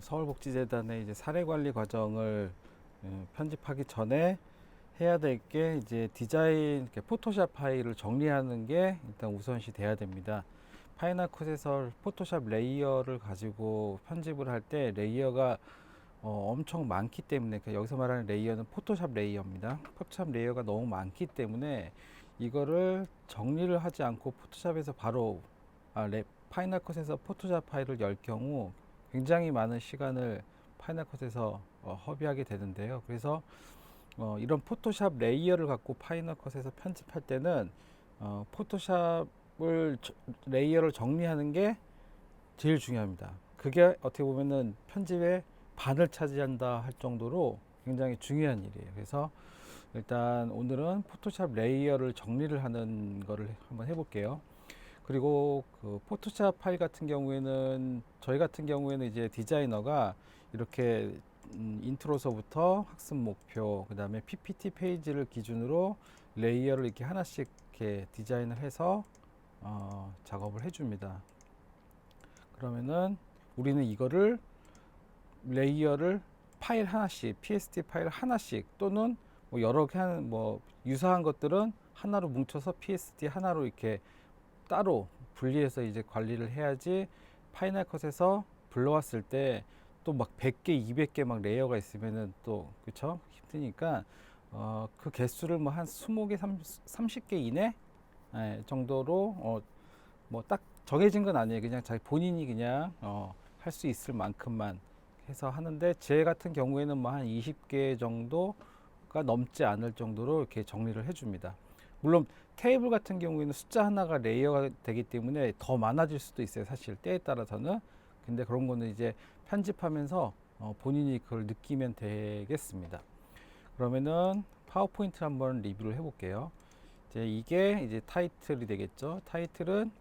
서울복지재단의 이제 사례관리 과정을 편집하기 전에 해야 될 게 이제 디자인, 이렇게 포토샵 파일을 정리하는 게 일단 우선시 돼야 됩니다. 파이널 컷에서 포토샵 레이어를 가지고 편집을 할 때 레이어가 엄청 많기 때문에, 그러니까 여기서 말하는 레이어는 포토샵 레이어입니다. 포토샵 레이어가 너무 많기 때문에 이거를 정리를 하지 않고 포토샵에서 바로 파이널 컷에서 포토샵 파일을 열 경우 굉장히 많은 시간을 파이널 컷에서 허비하게 되는데요. 그래서 이런 포토샵 레이어를 갖고 파이널 컷에서 편집할 때는 포토샵을 레이어를 정리하는 게 제일 중요합니다. 그게 어떻게 보면은 편집의 반을 차지한다 할 정도로 굉장히 중요한 일이에요. 그래서 일단 오늘은 포토샵 레이어를 정리를 하는 거를 한번 해볼게요. 그리고 그 포토샵 파일 같은 경우에는, 저희 같은 경우에는 이제 디자이너가 이렇게 인트로서부터 학습 목표, 그 다음에 PPT 페이지를 기준으로 레이어를 이렇게 하나씩 이렇게 디자인을 해서 작업을 해줍니다. 그러면은 우리는 이거를 레이어를 파일 하나씩, PSD 파일 하나씩, 또는 뭐 여러 개 하는 뭐 유사한 것들은 하나로 뭉쳐서 PSD 하나로 이렇게 따로 분리해서 이제 관리를 해야지, 파이널 컷에서 불러왔을 때 또 막 100개, 200개 막 레이어가 있으면은 또 그쵸? 힘드니까 그 개수를 뭐 한 20개, 30개 이내 정도로 뭐 딱 정해진 건 아니에요. 그냥 자기 본인이 그냥 할 수 있을 만큼만 해서 하는데, 제 같은 경우에는 뭐 한 20개 정도가 넘지 않을 정도로 이렇게 정리를 해줍니다. 물론 테이블 같은 경우에는 숫자 하나가 레이어가 되기 때문에 더 많아질 수도 있어요. 사실 때에 따라서는. 근데 그런 거는 이제 편집하면서 본인이 그걸 느끼면 되겠습니다. 그러면은 파워포인트 한번 리뷰를 해볼게요. 이게 이제 타이틀이 되겠죠. 타이틀은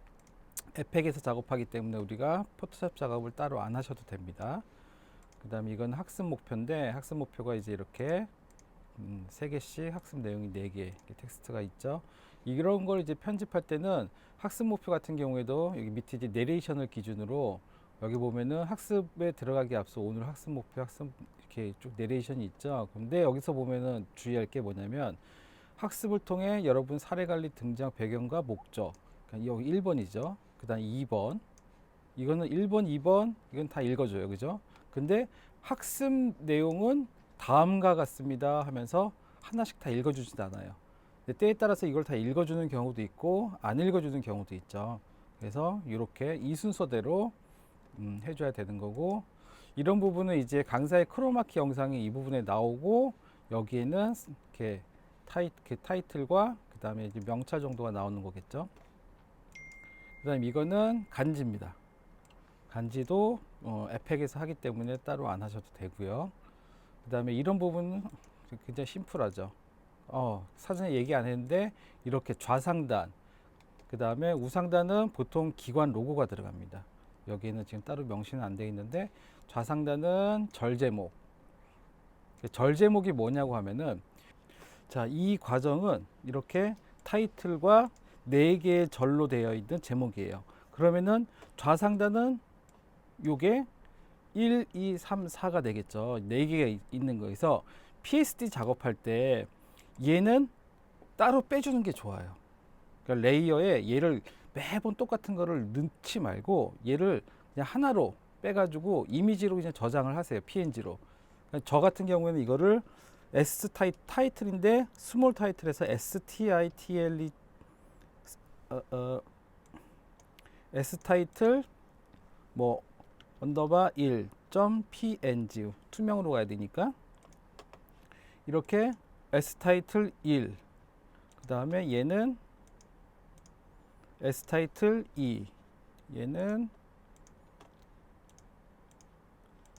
에펙에서 작업하기 때문에 우리가 포토샵 작업을 따로 안 하셔도 됩니다. 그 다음에 이건 학습 목표인데, 학습 목표가 이제 이렇게 3개씩 학습 내용이 4개 텍스트가 있죠. 이런 걸 이제 편집할 때는 학습 목표 같은 경우에도 여기 밑에 이제 내레이션을 기준으로, 여기 보면은 학습에 들어가기 앞서 오늘 학습 목표, 학습 이렇게 쭉 내레이션이 있죠. 근데 여기서 보면은 주의할 게 뭐냐면, 학습을 통해 여러분 사례관리 등장 배경과 목적, 그러니까 여기 1번이죠. 그 다음 2번, 이거는 1번, 2번, 이건 다 읽어줘요. 그죠? 근데 학습 내용은 다음과 같습니다 하면서 하나씩 다 읽어주지도 않아요. 근데 때에 따라서 이걸 다 읽어주는 경우도 있고 안 읽어주는 경우도 있죠. 그래서 이렇게 이 순서대로 해줘야 되는 거고, 이런 부분은 이제 강사의 크로마키 영상이 이 부분에 나오고, 여기에는 이렇게 타이틀과 그 다음에 이제 명찰 정도가 나오는 거겠죠. 그 다음 이거는 간지입니다. 간지도 에펙에서 하기 때문에 따로 안 하셔도 되고요. 그 다음에 이런 부분은 굉장히 심플하죠. 사전에 얘기 안 했는데 이렇게 좌상단, 그 다음에 우상단은 보통 기관 로고가 들어갑니다. 여기는 지금 따로 명시는 안 되어 있는데, 좌상단은 절 제목. 절 제목이 뭐냐고 하면은, 자, 이 과정은 이렇게 타이틀과 4개의 절로 되어 있는 제목이에요. 그러면은 좌상단은 요게 1, 2, 3, 4가 되겠죠. 4개가 있는 거에서 PSD 작업할 때 얘는 따로 빼주는 게 좋아요. 그러니까 레이어에 얘를 매번 똑같은 거를 넣지 말고 얘를 그냥 하나로 빼가지고 이미지로 그냥 저장을 하세요. PNG로. 그러니까 저 같은 경우에는 이거를 타이틀인데 스몰 타이틀에서 STITLE S 타이틀 뭐 언더바 1.png 투명으로 가야 되니까 이렇게 S 타이틀 1, 그 다음에 얘는 S 타이틀 2, 얘는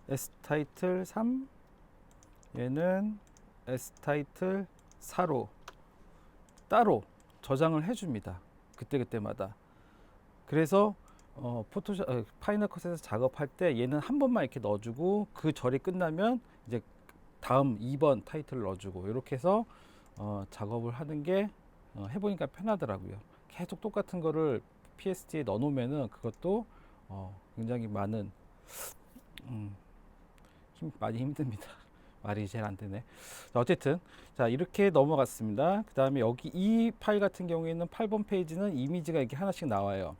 S 타이틀 3, 얘는 S 타이틀 4로 따로 저장을 해줍니다. 그때그때마다. 그래서 포토샵, 파이널 컷에서 작업할 때 얘는 한 번만 이렇게 넣어주고, 그 절이 끝나면 이제 다음 2번 타이틀을 넣어주고, 이렇게 해서 작업을 하는 게 해보니까 편하더라고요. 계속 똑같은 거를 PSD에 넣어놓으면은 그것도 굉장히 많은 많이 힘듭니다. 말이 제일 안 되네. 자, 어쨌든 자 이렇게 넘어갔습니다. 그 다음에 여기 이 파일 같은 경우에는 8번 페이지는 이미지가 이렇게 하나씩 나와요.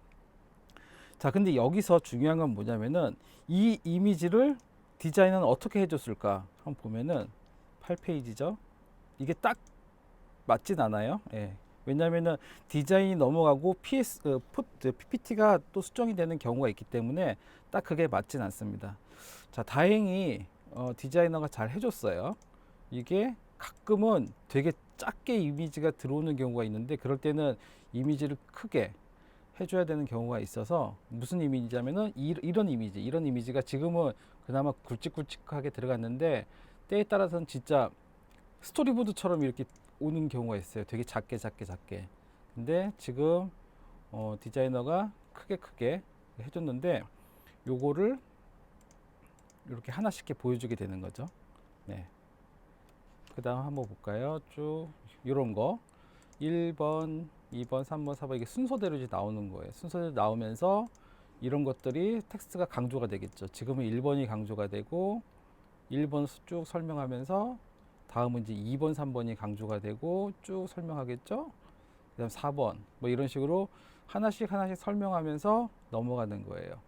자 근데 여기서 중요한 건 뭐냐면은 이 이미지를 디자이너는 어떻게 해줬을까 한번 보면은 8페이지죠. 이게 딱 맞진 않아요. 예. 왜냐면은 디자인이 넘어가고 PPT가 또 수정이 되는 경우가 있기 때문에 딱 그게 맞진 않습니다. 자 다행히 디자이너가 잘 해줬어요. 이게 가끔은 되게 작게 이미지가 들어오는 경우가 있는데 그럴 때는 이미지를 크게 해줘야 되는 경우가 있어서 무슨 이미지냐면은 이런 이미지가 지금은 그나마 굵직굵직하게 들어갔는데 때에 따라서는 진짜 스토리보드처럼 이렇게 오는 경우가 있어요. 되게 작게. 근데 지금 디자이너가 크게 해줬는데 요거를 이렇게 하나씩 보여주게 되는 거죠. 네. 그 다음 한번 볼까요? 쭉 이런 거 1번, 2번, 3번, 4번 이게 순서대로 이제 나오는 거예요. 순서대로 나오면서 이런 것들이 텍스트가 강조가 되겠죠. 지금은 1번이 강조가 되고 1번 쭉 설명하면서 다음은 이제 2번, 3번이 강조가 되고 쭉 설명하겠죠. 그 다음 4번 뭐 이런 식으로 하나씩 설명하면서 넘어가는 거예요.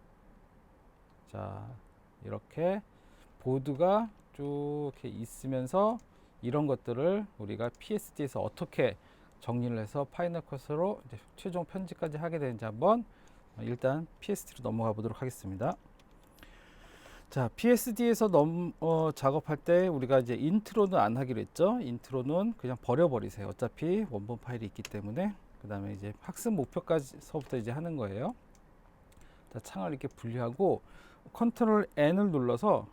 자 이렇게 보드가 쭉 이렇게 있으면서 이런 것들을 우리가 PSD에서 어떻게 정리를 해서 파이널 컷으로 이제 최종 편집까지 하게 되는지 한번 일단 PSD로 넘어가 보도록 하겠습니다. 자, PSD에서 작업할 때 우리가 이제 인트로는 안 하기로 했죠. 인트로는 그냥 버려버리세요. 어차피 원본 파일이 있기 때문에. 그 다음에 이제 학습 목표까지서부터 이제 하는 거예요. 자, 창을 이렇게 분리하고 컨트롤 N을 눌러서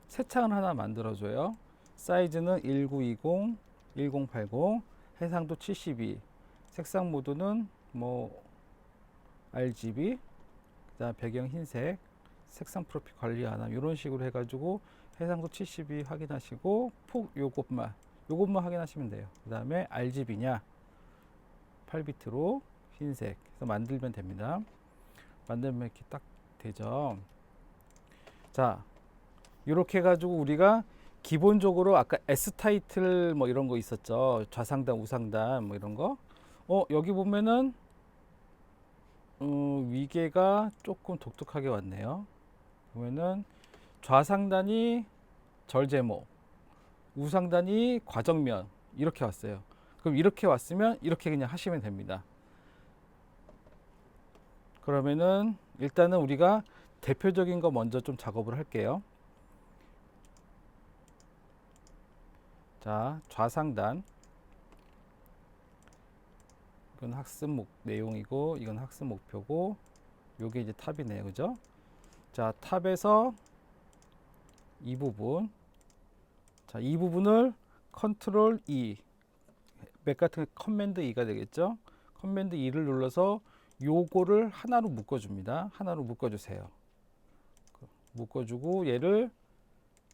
새 창을 하나 만들어줘요. 사이즈는 1920, 1080, 해상도 72, 색상 모드는 뭐 RGB, 그다음 배경 흰색, 색상 프로필 관리 안 함 이런 식으로 해가지고 해상도 72 확인하시고 폭 요것만 확인하시면 돼요. 그 다음에 RGB냐 8비트로 흰색 해서 만들면 됩니다. 만들면 이렇게 딱 되죠. 자 이렇게 해가지고 우리가 기본적으로 아까 S 타이틀 뭐 이런 거 있었죠. 좌상단 우상단 뭐 이런 거 여기 보면은 위계가 조금 독특하게 왔네요. 보면은 좌상단이 절제목, 우상단이 과정면 이렇게 왔어요. 그럼 이렇게 왔으면 이렇게 그냥 하시면 됩니다. 그러면은 일단은 우리가 대표적인 거 먼저 좀 작업을 할게요. 자, 좌상단 이건 학습 내용이고 이건 학습 목표고 요게 이제 탑이네요. 그죠? 자, 탑에서 이 부분. 자, 이 부분을 컨트롤 E 맥 같은 커맨드 E가 되겠죠? 커맨드 E를 눌러서 요거를 하나로 묶어 줍니다. 하나로 묶어 주세요. 묶어 주고 얘를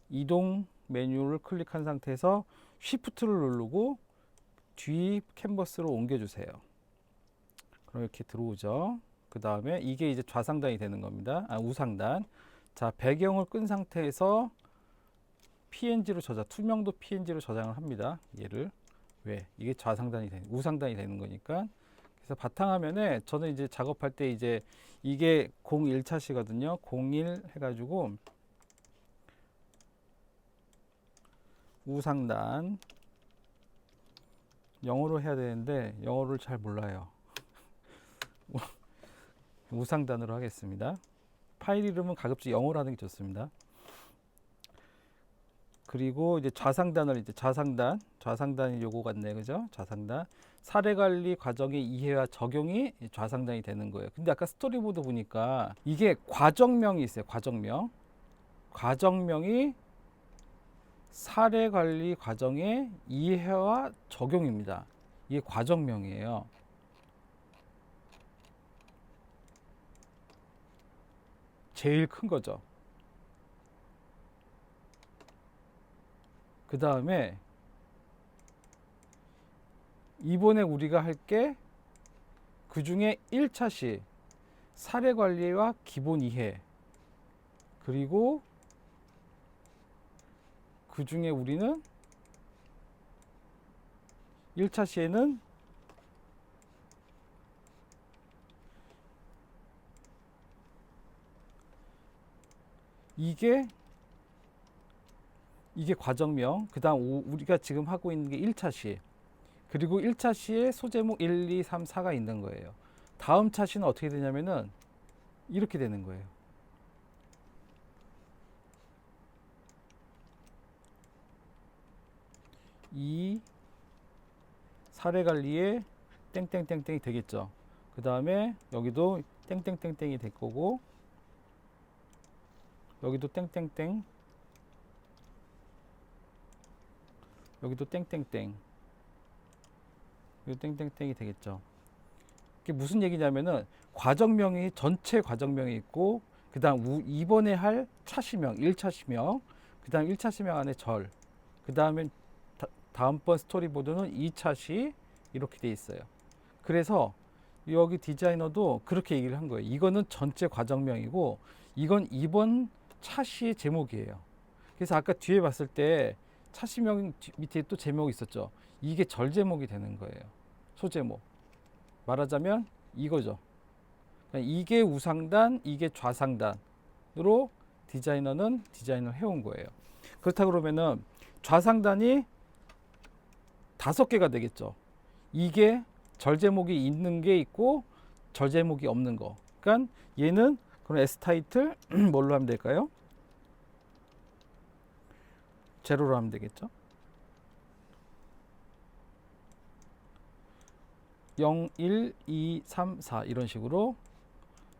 이동 메뉴를 클릭한 상태에서 쉬프트를 누르고 뒤 캔버스로 옮겨 주세요. 그럼 이렇게 들어오죠. 그 다음에 이게 이제 좌상단이 되는 겁니다. 우상단. 자, 배경을 끈 상태에서 PNG로 투명도 PNG로 저장을 합니다. 얘를. 왜? 이게 우상단이 되는 거니까. 그래서 바탕화면에 저는 이제 작업할 때 이제 이게 01차시거든요. 01 해가지고 우상단 영어로 해야 되는데 영어를 잘 몰라요. 우상단으로 하겠습니다. 파일 이름은 가급적 영어로 하는 게 좋습니다. 그리고 이제 좌상단이 요거 같네, 그죠? 좌상단 사례 관리 과정의 이해와 적용이 좌상단이 되는 거예요. 근데 아까 스토리보드 보니까 이게 과정명이 있어요. 과정명이 사례 관리 과정의 이해와 적용입니다. 이게 과정명이에요. 제일 큰 거죠. 그 다음에 이번에 우리가 할 게 그 중에 1차시 사례 관리와 기본 이해, 그리고 그 중에 우리는 1차 시에는 이게 과정명, 그 다음 우리가 지금 하고 있는 게 1차 시, 그리고 1차 시에 소제목 1, 2, 3, 4가 있는 거예요. 다음 차 시는 어떻게 되냐면은 이렇게 되는 거예요. 이 사례관리에 땡땡땡땡이 되겠죠. 그 다음에 여기도 땡땡땡땡이 될 거고, 여기도 땡땡땡, 여기도 땡땡땡, 여기 땡땡땡이 되겠죠. 이게 무슨 얘기냐면은 과정명이 전체 과정명이 있고, 그 다음 이번에 할 차시명 1차시명, 그 다음 1차시명 안에 절, 그 다음에 다음번 스토리보드는 2차시, 이렇게 돼 있어요. 그래서 여기 디자이너도 그렇게 얘기를 한 거예요. 이거는 전체 과정명이고 이건 이번 차시의 제목이에요. 그래서 아까 뒤에 봤을 때 차시명 밑에 또 제목이 있었죠. 이게 절 제목이 되는 거예요. 소제목. 말하자면 이거죠. 그러니까 이게 우상단, 이게 좌상단으로 디자이너를 해온 거예요. 그렇다 그러면은 좌상단이 5개가 되겠죠. 이게 절 제목이 있는 게 있고 절 제목이 없는 거. 그러니까 얘는 그럼 S 타이틀 뭘로 하면 될까요? 제로로 하면 되겠죠. 0, 1, 2, 3, 4 이런 식으로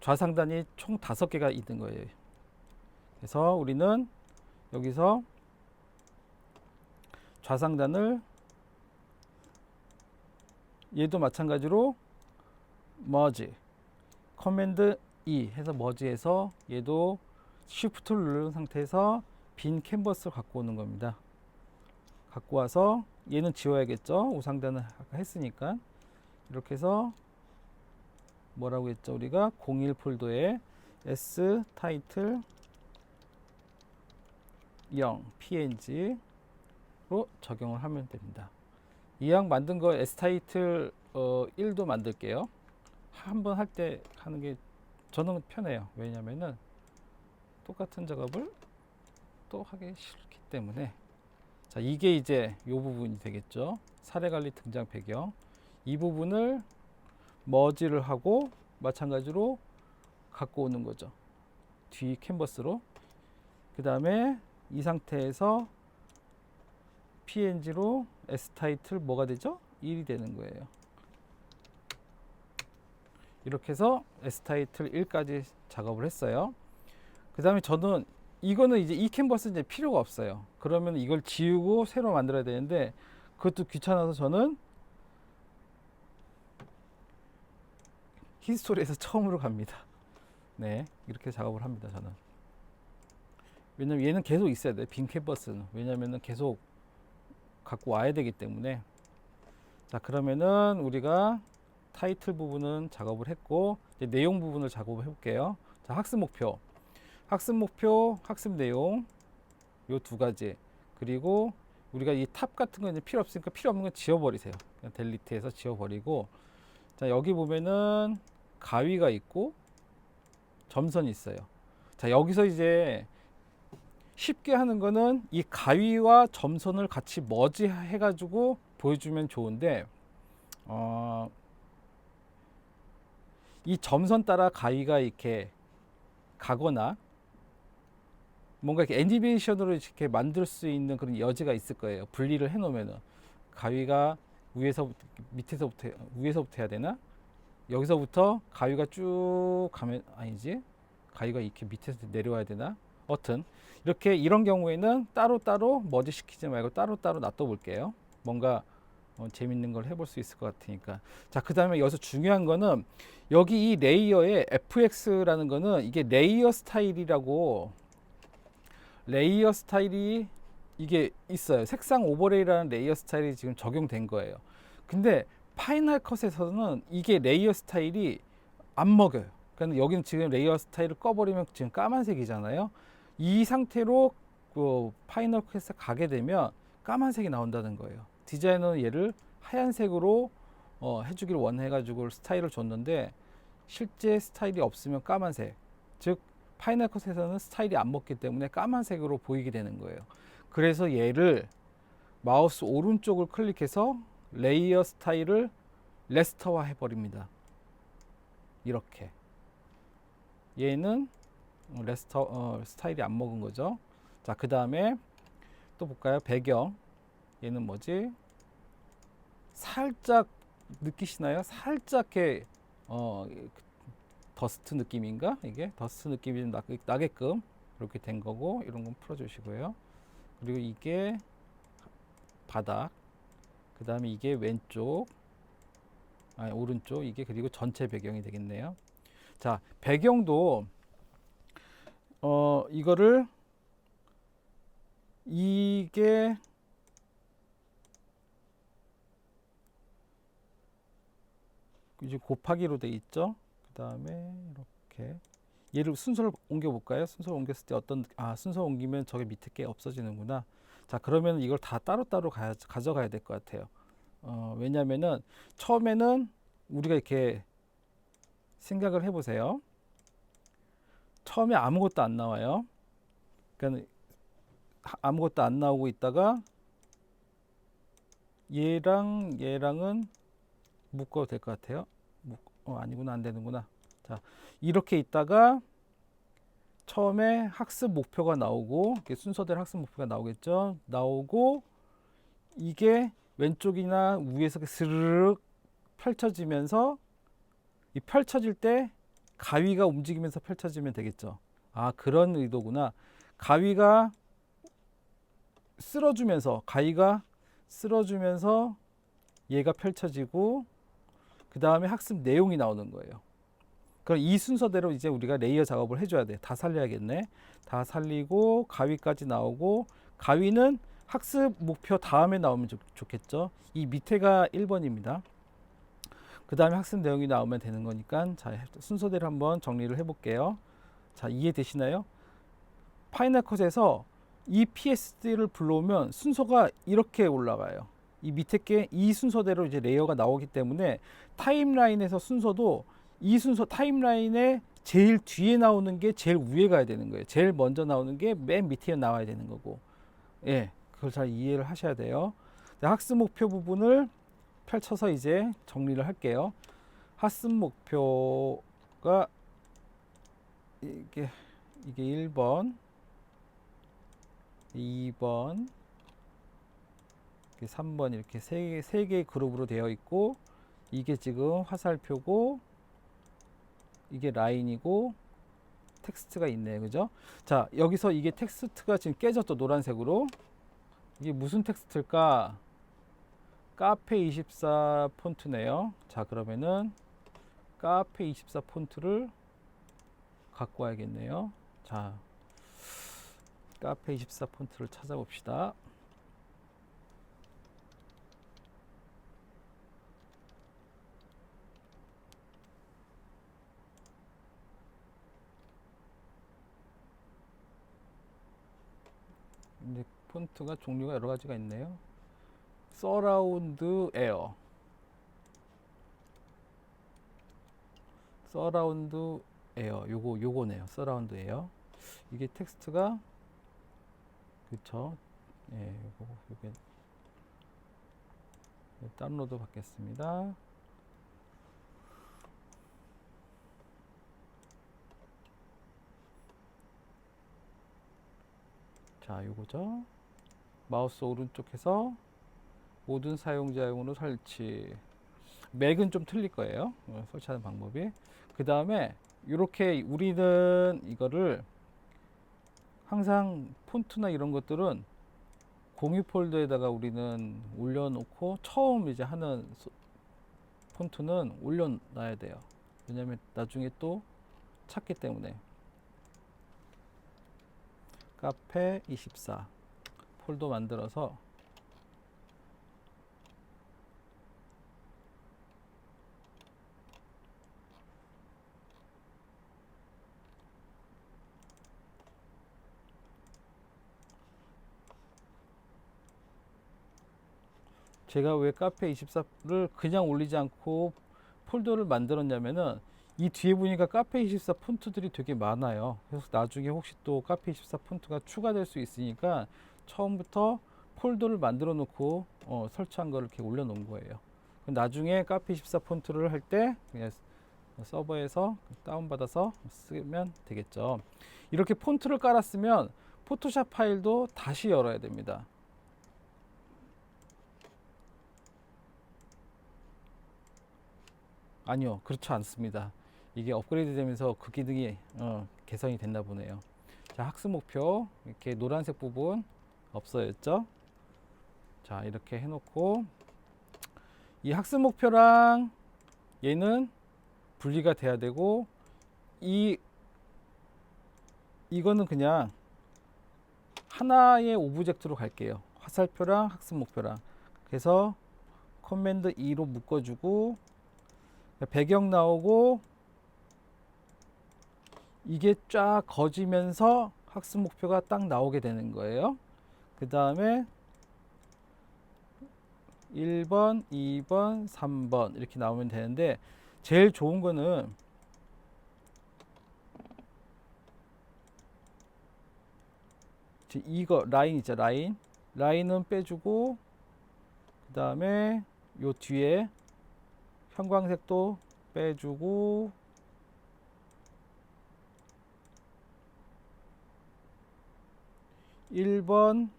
좌상단이 총 5개가 있는 거예요. 그래서 우리는 여기서 좌상단을 얘도 마찬가지로 머지, 커맨드 E 해서 머지해서 얘도 쉬프트를 누른 상태에서 빈 캔버스를 갖고 오는 겁니다. 갖고 와서 얘는 지워야겠죠. 우상단을 아까 했으니까. 이렇게 해서 뭐라고 했죠? 우리가 01 폴더에 S 타이틀 0 png로 적용을 하면 됩니다. 이왕 만든 거 S 타이틀 1도 만들게요. 한번 할 때 하는 게 저는 편해요. 왜냐면은 똑같은 작업을 또 하기 싫기 때문에. 자, 이게 이제 이 부분이 되겠죠. 사례관리 등장 배경. 이 부분을 머지를 하고 마찬가지로 갖고 오는 거죠. 뒤 캔버스로. 그 다음에 이 상태에서 png로 S 타이틀 뭐가 되죠? 1이 되는 거예요. 이렇게 해서 S 타이틀 1까지 작업을 했어요. 그 다음에 저는 이거는 이제 이 캔버스 이제 필요가 없어요. 그러면 이걸 지우고 새로 만들어야 되는데 그것도 귀찮아서 저는 히스토리에서 처음으로 갑니다. 네, 이렇게 작업을 합니다. 저는. 왜냐면 얘는 계속 있어야 돼. 빈 캔버스는. 왜냐면은 계속 갖고 와야 되기 때문에. 자, 그러면은 우리가 타이틀 부분은 작업을 했고 이제 내용 부분을 작업을 해볼게요. 자, 학습 목표, 학습 내용 요 2가지. 그리고 우리가 이 탑 같은 거 이제 필요 없으니까 필요 없는 건 지워버리세요. 그냥 델리트해서 지워버리고. 자, 여기 보면은 가위가 있고 점선이 있어요. 자, 여기서 이제 쉽게 하는 거는 이 가위와 점선을 같이 머지 해가지고 보여주면 좋은데, 이 점선 따라 가위가 이렇게 가거나 뭔가 이렇게 애니메이션으로 이렇게 만들 수 있는 그런 여지가 있을 거예요. 분리를 해 놓으면은 가위가 위에서부터 해야 되나? 여기서부터 가위가 쭉 가면 아니지? 가위가 이렇게 밑에서 내려와야 되나? 어튼 이렇게 이런 경우에는 따로따로 머지 시키지 말고 따로따로 놔둬 볼게요. 뭔가 재밌는 걸 해볼 수 있을 것 같으니까. 자, 그 다음에 여기서 중요한 거는 여기 이 레이어에 fx라는 거는 이게 레이어 스타일이 이게 있어요. 색상 오버레이라는 레이어 스타일이 지금 적용된 거예요. 근데 파이널 컷에서는 이게 레이어 스타일이 안 먹여요. 그러니까 여기는 지금 레이어 스타일을 꺼버리면 지금 까만색이잖아요. 이 상태로 파이널 컷에 가게 되면 까만색이 나온다는 거예요. 디자이너는 얘를 하얀색으로 해주기를 원해가지고 스타일을 줬는데 실제 스타일이 없으면 까만색, 즉 파이널 컷에서는 스타일이 안 먹기 때문에 까만색으로 보이게 되는 거예요. 그래서 얘를 마우스 오른쪽을 클릭해서 레이어 스타일을 레스터화 해버립니다. 이렇게 얘는 레스터 스타일이 안 먹은 거죠. 자, 그 다음에 또 볼까요? 배경. 얘는 뭐지? 살짝 느끼시나요? 살짝 이렇게 더스트 느낌인가? 이게 더스트 느낌이 좀 나게끔 이렇게 된 거고, 이런 건 풀어주시고요. 그리고 이게 바닥, 그 다음에 이게 왼쪽, 아니 오른쪽, 이게 그리고 전체 배경이 되겠네요. 자, 배경도 이거를 이게 이제 곱하기로 돼 있죠. 그 다음에 이렇게 얘를 순서를 옮겨 볼까요? 순서를 옮겼을 때 순서 옮기면 저게 밑에 게 없어지는구나. 자, 그러면 이걸 다 따로따로 가져가야 될 것 같아요. 왜냐면은 처음에는 우리가 이렇게 생각을 해보세요. 처음에 아무것도 안 나와요. 그러니까 아무것도 안 나오고 있다가 얘랑은 묶어도 될 것 같아요. 아니구나, 안 되는구나. 자, 이렇게 있다가 처음에 학습 목표가 나오고, 순서대로 학습 목표가 나오겠죠. 나오고 이게 왼쪽이나 위에서 스르륵 펼쳐지면서, 이 펼쳐질 때 가위가 움직이면서 펼쳐지면 되겠죠. 아, 그런 의도구나. 가위가 가위가 쓸어주면서 얘가 펼쳐지고, 그 다음에 학습 내용이 나오는 거예요. 그럼 이 순서대로 이제 우리가 레이어 작업을 해줘야 돼. 다 살려야겠네. 다 살리고 가위까지 나오고, 가위는 학습 목표 다음에 나오면 좋겠죠. 이 밑에가 1번입니다. 그 다음에 학습 내용이 나오면 되는 거니까, 자, 순서대로 한번 정리를 해볼게요. 자, 이해되시나요? 파이널 컷에서 이 PSD를 불러오면 순서가 이렇게 올라가요. 이 밑에 게 이 순서대로 이제 레이어가 나오기 때문에 타임라인에서 순서도 이 순서 타임라인에 제일 뒤에 나오는 게 제일 위에 가야 되는 거예요. 제일 먼저 나오는 게 맨 밑에 나와야 되는 거고. 예, 그걸 잘 이해를 하셔야 돼요. 학습 목표 부분을 펼쳐서 이제 정리를 할게요. 학습 목표가 이게 1번, 2번, 3번 이렇게 세 개의 그룹으로 되어 있고, 이게 지금 화살표고, 이게 라인이고, 텍스트가 있네요. 그죠? 자, 여기서 이게 텍스트가 지금 깨졌죠. 노란색으로. 이게 무슨 텍스트일까? 카페24 폰트네요. 자, 그러면은 카페24 폰트를 갖고 와야겠네요. 자, 카페24 폰트를 찾아봅시다. 근데 폰트가 종류가 여러 가지가 있네요. 서라운드 에어, 요거네요. 서라운드 에어. 이게 텍스트가, 그쵸? 예, 요게 다운로드 받겠습니다. 자, 요거죠. 마우스 오른쪽에서 모든 사용자용으로 설치. 맥은 좀 틀릴 거예요. 설치하는 방법이. 그 다음에 이렇게 우리는 이거를 항상 폰트나 이런 것들은 공유 폴더에다가 우리는 올려놓고 처음 이제 하는 폰트는 올려놔야 돼요. 왜냐면 나중에 또 찾기 때문에. 카페24 폴더 만들어서 제가 왜 카페24를 그냥 올리지 않고 폴더를 만들었냐면은 이 뒤에 보니까 카페24 폰트들이 되게 많아요. 그래서 나중에 혹시 또 카페24 폰트가 추가될 수 있으니까 처음부터 폴더를 만들어 놓고 설치한 거를 이렇게 올려 놓은 거예요. 나중에 카페24 폰트를 할 때 그냥 서버에서 다운받아서 쓰면 되겠죠. 이렇게 폰트를 깔았으면 포토샵 파일도 다시 열어야 됩니다. 아니요, 그렇지 않습니다. 이게 업그레이드 되면서 그 기능이 개선이 됐나 보네요. 자, 학습 목표 이렇게 노란색 부분 없어졌죠. 자, 이렇게 해놓고 이 학습 목표랑 얘는 분리가 돼야 되고 이거는 그냥 하나의 오브젝트로 갈게요. 화살표랑 학습 목표랑. 그래서 커맨드 E로 묶어주고 배경 나오고 이게 쫙 거지면서 학습 목표가 딱 나오게 되는 거예요. 그 다음에 1번, 2번, 3번 이렇게 나오면 되는데 제일 좋은 거는 이거 라인 있죠. 라인은 빼주고 그 다음에 요 뒤에 형광색도 빼주고 1번,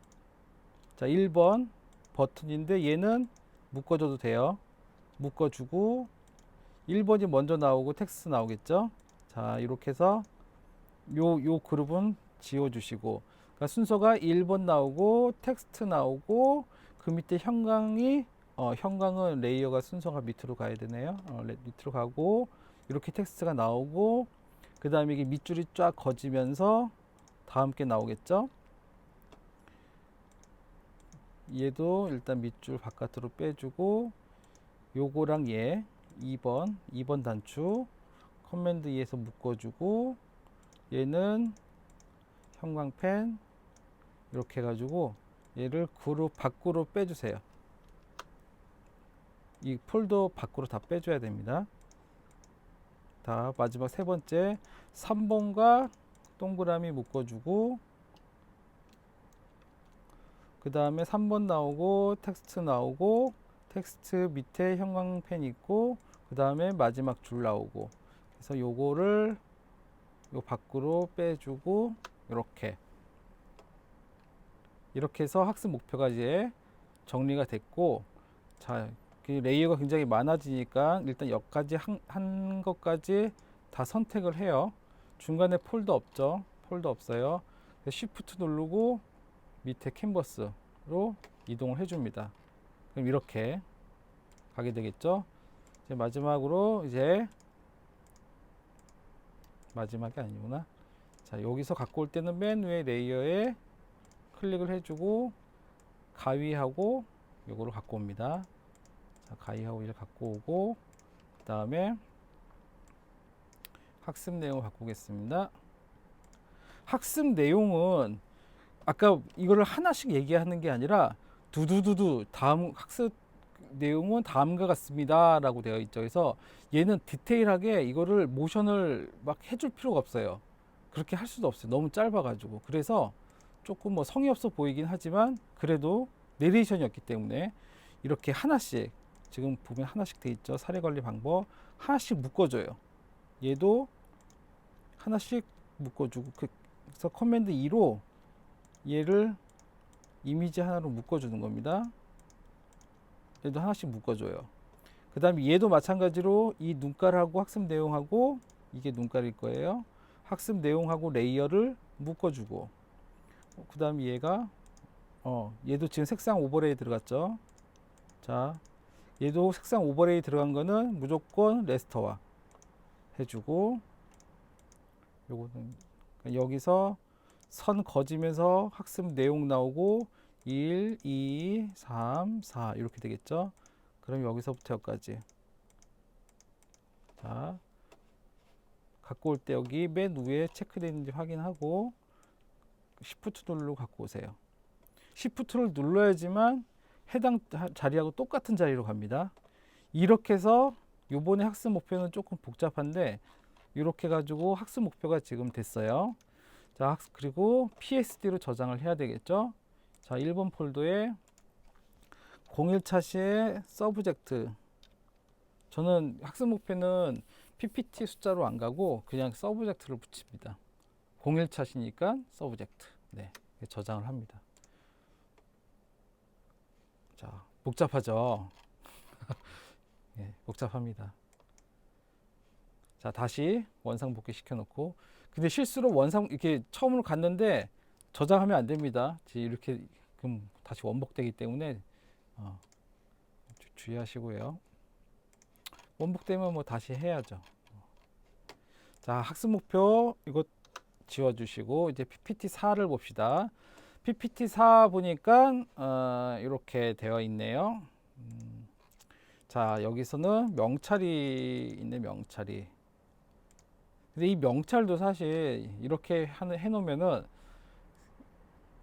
자 1번 버튼인데 얘는 묶어줘도 돼요. 묶어주고 1번이 먼저 나오고 텍스트 나오겠죠. 자 이렇게 해서 요 그룹은 지워주시고 그러니까 순서가 1번 나오고 텍스트 나오고 그 밑에 형광은 레이어가 순서가 밑으로 가야 되네요. 밑으로 가고 이렇게 텍스트가 나오고 그 다음에 이게 밑줄이 쫙 거지면서 다음 게 나오겠죠. 얘도 일단 밑줄 바깥으로 빼주고 요거랑 얘 2번 단추 커맨드 E에서 묶어주고 얘는 형광펜 이렇게 해가지고 얘를 그룹 밖으로 빼주세요. 이 폴더 밖으로 다 빼줘야 됩니다. 다 마지막 세 번째 3번과 동그라미 묶어주고 그 다음에 3번 나오고 텍스트 나오고 텍스트 밑에 형광펜 있고 그 다음에 마지막 줄 나오고 그래서 요거를 요 밖으로 빼주고 이렇게 해서 학습 목표가 이제 정리가 됐고 자 그 레이어가 굉장히 많아지니까 일단 여기까지 한 것까지 다 선택을 해요. 중간에 폴더 없죠. 폴더 없어요. 쉬프트 누르고 밑에 캔버스로 이동을 해줍니다. 그럼 이렇게 가게 되겠죠. 이제 마지막으로 마지막이 아니구나. 자 여기서 갖고 올 때는 맨 위에 레이어에 클릭을 해주고 가위하고 요거를 갖고 옵니다. 자, 가위하고 이를 갖고 오고 그 다음에 학습 내용을 바꾸겠습니다. 학습 내용은 아까 이거를 하나씩 얘기하는 게 아니라 두두두두 다음 학습 내용은 다음과 같습니다 라고 되어 있죠. 그래서 얘는 디테일하게 이거를 모션을 막 해줄 필요가 없어요. 그렇게 할 수도 없어요. 너무 짧아 가지고. 그래서 조금 뭐 성의 없어 보이긴 하지만 그래도 내레이션이었기 때문에 이렇게 하나씩 지금 보면 하나씩 돼 있죠. 사례 관리 방법 하나씩 묶어줘요. 얘도 하나씩 묶어주고 그래서 커맨드 E로 얘를 이미지 하나로 묶어주는 겁니다. 얘도 하나씩 묶어줘요. 그 다음에 얘도 마찬가지로 이 눈깔하고 학습 내용하고 이게 눈깔일 거예요. 학습 내용하고 레이어를 묶어주고 그 다음에 얘가 얘도 지금 색상 오버레이 들어갔죠. 자 얘도 색상 오버레이 들어간 거는 무조건 레스터화 해주고 요거는 여기서 선 거지면서 학습 내용 나오고 1, 2, 3, 4 이렇게 되겠죠. 그럼 여기서부터 여기까지 자 갖고 올 때 여기 맨 위에 체크되어 있는지 확인하고 Shift 누르고 갖고 오세요. Shift를 눌러야지만 해당 자리하고 똑같은 자리로 갑니다. 이렇게 해서 요번에 학습 목표는 조금 복잡한데 이렇게 가지고 학습 목표가 지금 됐어요. 자, 그리고 PSD로 저장을 해야 되겠죠. 자, 1번 폴더에 01차시의 서브젝트. 저는 학습 목표는 PPT 숫자로 안 가고 그냥 서브젝트를 붙입니다. 01차시니까 서브젝트. 네, 저장을 합니다. 자, 복잡하죠. 네, 복잡합니다. 자, 다시 원상 복귀 시켜놓고, 근데 실수로 원상 이렇게 처음으로 갔는데 저장하면 안 됩니다. 이렇게 그럼 다시 원복되기 때문에 주의하시고요. 원복되면 뭐 다시 해야죠. 자, 학습 목표 이거 지워주시고 이제 PPT4를 봅시다. PPT4 보니까 이렇게 되어 있네요. 자, 여기서는 명찰이 있네, 명찰이. 근데 이 명찰도 사실 이렇게 해놓으면은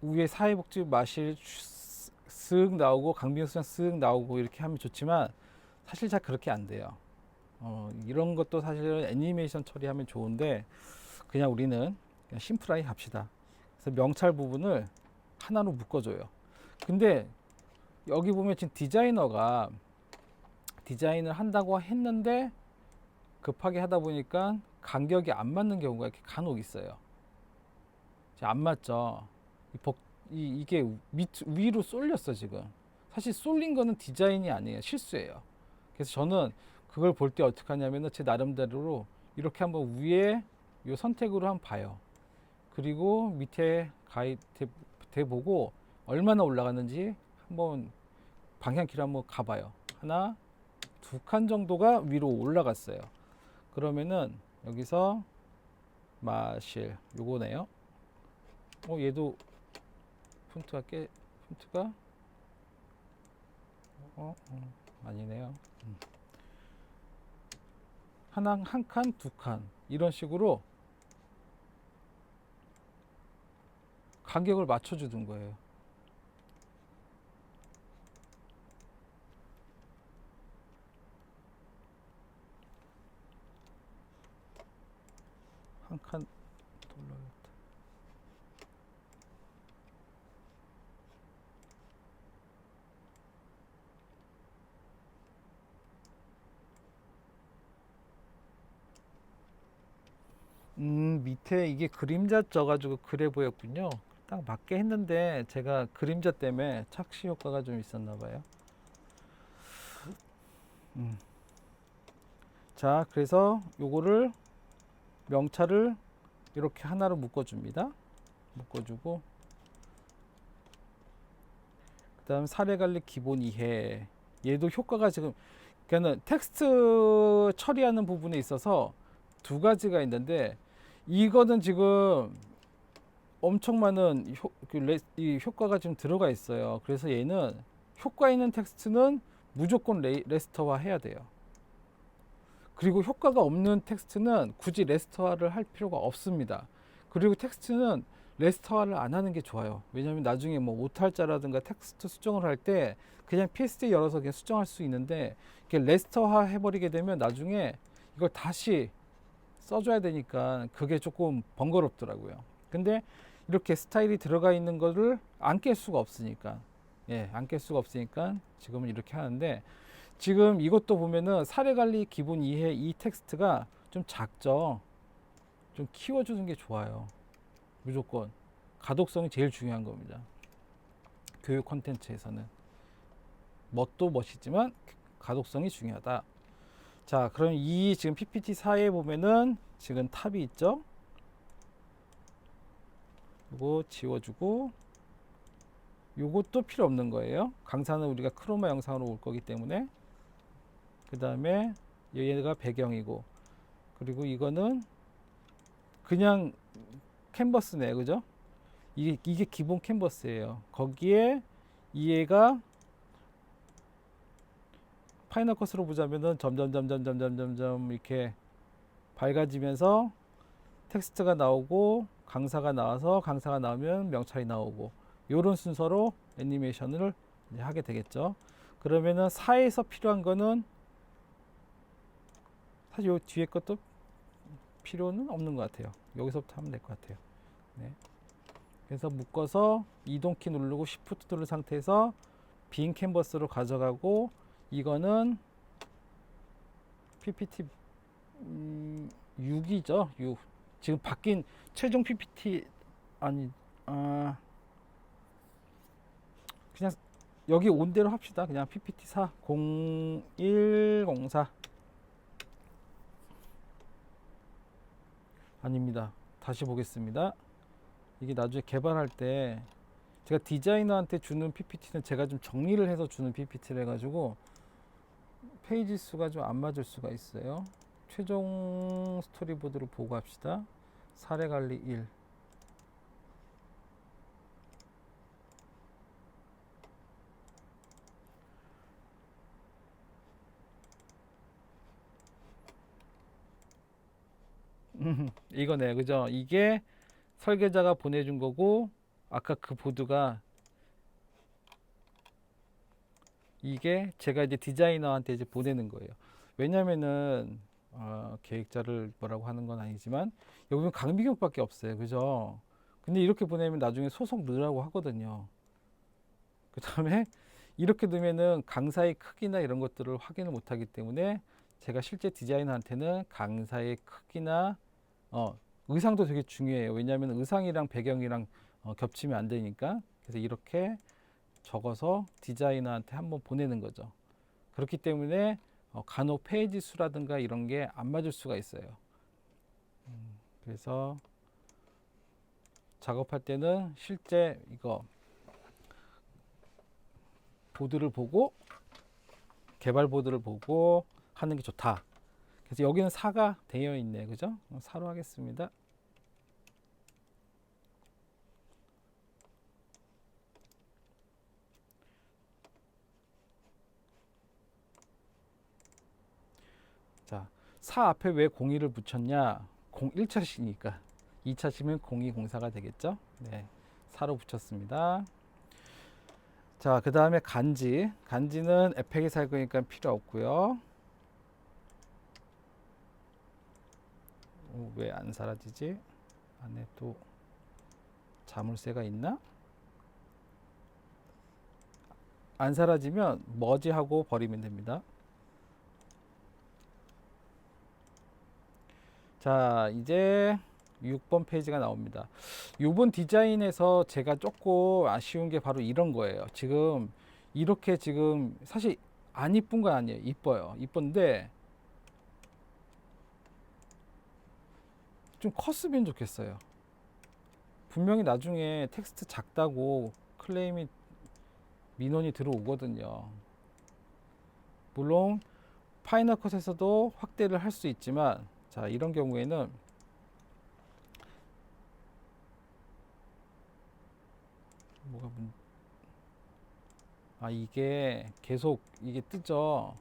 위에 사회복지 마실 쓱 나오고 강비용수장 쓱 나오고 이렇게 하면 좋지만 사실 잘 그렇게 안 돼요. 이런 것도 사실은 애니메이션 처리하면 좋은데 그냥 우리는 그냥 심플하게 합시다. 그래서 명찰 부분을 하나로 묶어줘요. 근데 여기 보면 지금 디자이너가 디자인을 한다고 했는데 급하게 하다 보니까 간격이 안 맞는 경우가 이렇게 간혹 있어요. 안 맞죠. 이게 위로 쏠렸어 지금. 사실 쏠린 거는 디자인이 아니에요, 실수예요. 그래서 저는 그걸 볼 때 어떻게 하냐면은 제 나름대로 이렇게 한번 위에 요 선택으로 한번 봐요. 그리고 밑에 대보고 얼마나 올라갔는지 한번 방향키를 한번 가봐요. 하나, 두 칸 정도가 위로 올라갔어요. 그러면은 여기서 마실 요거네요. 얘도 폰트가 아니네요. 한 칸, 두 칸 이런 식으로 간격을 맞춰주는 거예요. 한 칸 돌려야겠다. 밑에 이게 그림자 쪄가지고 그래 보였군요. 딱 맞게 했는데 제가 그림자 때문에 착시 효과가 좀 있었나 봐요. 자, 그래서 요거를 명찰을 이렇게 하나로 묶어줍니다. 묶어주고 그 다음 사례관리 기본 이해, 얘도 효과가 지금 그러니까 텍스트 처리하는 부분에 있어서 두 가지가 있는데 이거는 지금 엄청 많은 이 효과가 지금 들어가 있어요. 그래서 얘는 효과 있는 텍스트는 무조건 레스터화 해야 돼요. 그리고 효과가 없는 텍스트는 굳이 레스터화를 할 필요가 없습니다. 그리고 텍스트는 레스터화를 안 하는 게 좋아요. 왜냐하면 나중에 뭐 오탈자라든가 텍스트 수정을 할 때 그냥 PSD 열어서 그냥 수정할 수 있는데 이렇게 레스터화 해버리게 되면 나중에 이걸 다시 써줘야 되니까 그게 조금 번거롭더라고요. 근데 이렇게 스타일이 들어가 있는 거를 안 깰 수가 없으니까, 안 깰 수가 없으니까 지금은 이렇게 하는데, 지금 이것도 보면은 사례관리 기본 이해 이 텍스트가 좀 작죠. 좀 키워주는 게 좋아요. 무조건 가독성이 제일 중요한 겁니다. 교육 콘텐츠에서는 멋도 멋이지만 가독성이 중요하다. 자, 그럼 이 지금 PPT4에 보면은 지금 탑이 있죠. 이거 지워주고, 요것도 필요 없는 거예요. 강사는 우리가 크로마 영상으로 올 거기 때문에. 그 다음에 얘가 배경이고, 그리고 이거는 그냥 캔버스네, 그죠? 이게 기본 캔버스예요. 거기에 얘가 파이널 컷으로 보자면은 점점 이렇게 밝아지면서 텍스트가 나오고 강사가 나와서 강사가 나오면 명찰이 나오고, 요런 순서로 애니메이션을 이제 하게 되겠죠. 그러면은 4에서 필요한 거는 사실 요 뒤에 것도 필요는 없는 것 같아요. 여기서부터 하면 될 것 같아요. 네. 그래서 묶어서 이동키 누르고 Shift 누른 상태에서 빈 캔버스로 가져가고, 이거는 PPT 6이죠. 6. 지금 바뀐 최종 PPT 아니 그냥 여기 온 대로 합시다. 그냥 PPT 4 0104 아닙니다. 다시 보겠습니다. 이게 나중에 개발할 때 제가 디자이너한테 주는 PPT는 제가 좀 정리를 해서 주는 PPT를 해가지고 페이지 수가 좀 안 맞을 수가 있어요. 최종 스토리보드를 보고 합시다. 사례 관리 1. 이거네, 그죠? 이게 설계자가 보내준 거고, 아까 그 보드가, 이게 제가 이제 디자이너한테 이제 보내는 거예요. 왜냐면은 계획자를 뭐라고 하는 건 아니지만 여기 보면 강비교밖에 없어요, 그죠? 근데 이렇게 보내면 나중에 소속 넣으라고 하거든요. 그 다음에 이렇게 두면은 강사의 크기나 이런 것들을 확인을 못 하기 때문에 제가 실제 디자이너한테는 강사의 크기나 의상도 되게 중요해요. 왜냐하면 의상이랑 배경이랑 겹치면 안 되니까. 그래서 이렇게 적어서 디자이너한테 한번 보내는 거죠. 그렇기 때문에 간혹 페이지 수라든가 이런 게 안 맞을 수가 있어요. 그래서 작업할 때는 실제 이거 보드를 보고, 개발 보드를 보고 하는 게 좋다. 그래서 여기는 4가 되어 있네, 그죠? 4로 하겠습니다. 자, 4 앞에 왜 02를 붙였냐? 1차시니까. 2차시면 0204가 되겠죠? 네. 4로 붙였습니다. 자, 그 다음에 간지. 간지는 에펙이 살 거니까 필요 없고요. 왜 안 사라지지? 안에 또 자물쇠가 있나? 안 사라지면 머지하고 버리면 됩니다. 자, 이제 6번 페이지가 나옵니다. 이번 디자인에서 제가 조금 아쉬운 게 바로 이런 거예요. 지금 이렇게 지금 사실 안 이쁜 건 아니에요. 이뻐요. 이쁜데 좀 컸으면 좋겠어요. 분명히 나중에 텍스트 작다고 클레임이 민원이 들어오거든요. 물론 파이널 컷에서도 확대를 할 수 있지만, 자, 이런 경우에는 뭐가 이게 계속 이게 뜨죠.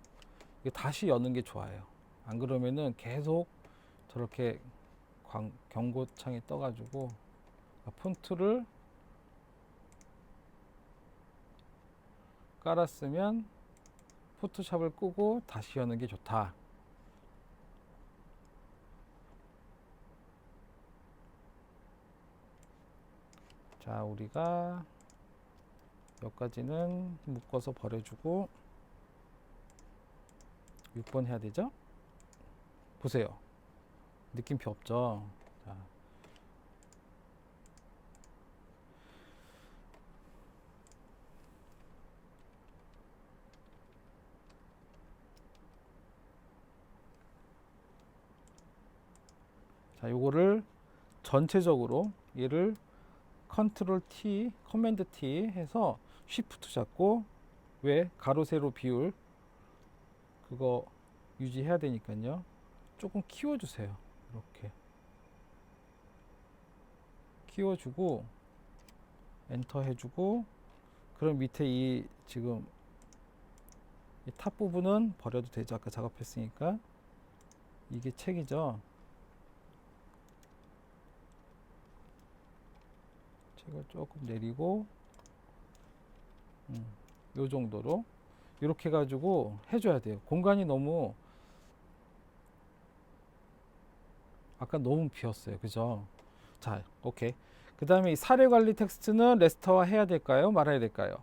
이게 다시 여는 게 좋아요. 안 그러면은 계속 저렇게 경고창이 떠가지고 폰트를 깔았으면 포토샵을 끄고 다시 여는 게 좋다. 자, 우리가 여기까지는 묶어서 버려주고 6번 해야 되죠? 보세요. 느낌표 없죠? 자, 자, 요거를 전체적으로 얘를 컨트롤 T, 커맨드 T 해서 쉬프트 잡고, 왜 가로 세로 비율 그거 유지해야 되니까요. 조금 키워주세요. 이렇게 키워주고 엔터 해주고, 그럼 밑에 이 지금 이 탑 부분은 버려도 되죠. 아까 작업했으니까. 이게 책이죠. 책을 조금 내리고, 요 정도로 이렇게 가지고 해줘야 돼요. 공간이 너무 아까 너무 비었어요. 그죠? 자, 오케이. 그 다음에 이 사례 관리 텍스트는 레스터화 해야 될까요? 말아야 될까요?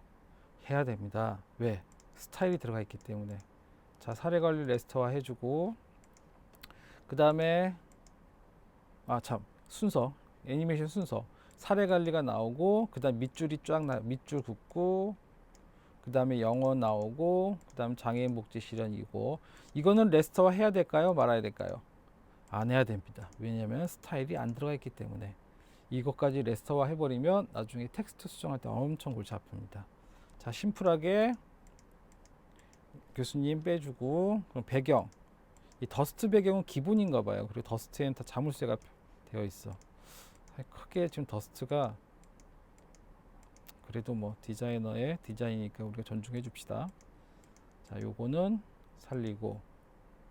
해야 됩니다. 왜? 스타일이 들어가 있기 때문에. 자, 사례 관리 레스터화 해주고, 그 다음에 순서, 애니메이션 순서. 사례 관리가 나오고, 그 다음 밑줄이 밑줄 긋고, 그 다음에 영어 나오고, 그 다음 장애인 복지 실현이고, 이거는 레스터화 해야 될까요? 말아야 될까요? 안 해야 됩니다. 왜냐하면 스타일이 안 들어가 있기 때문에. 이것까지 레스터화 해버리면 나중에 텍스트 수정할 때 엄청 골치 아픕니다. 자, 심플하게 교수님 빼주고, 그럼 배경. 이 더스트 배경은 기본인가 봐요. 그리고 더스트에는 다 자물쇠가 되어 있어. 크게 지금 더스트가 그래도 뭐 디자이너의 디자인이니까 우리가 존중해 줍시다. 자, 요거는 살리고,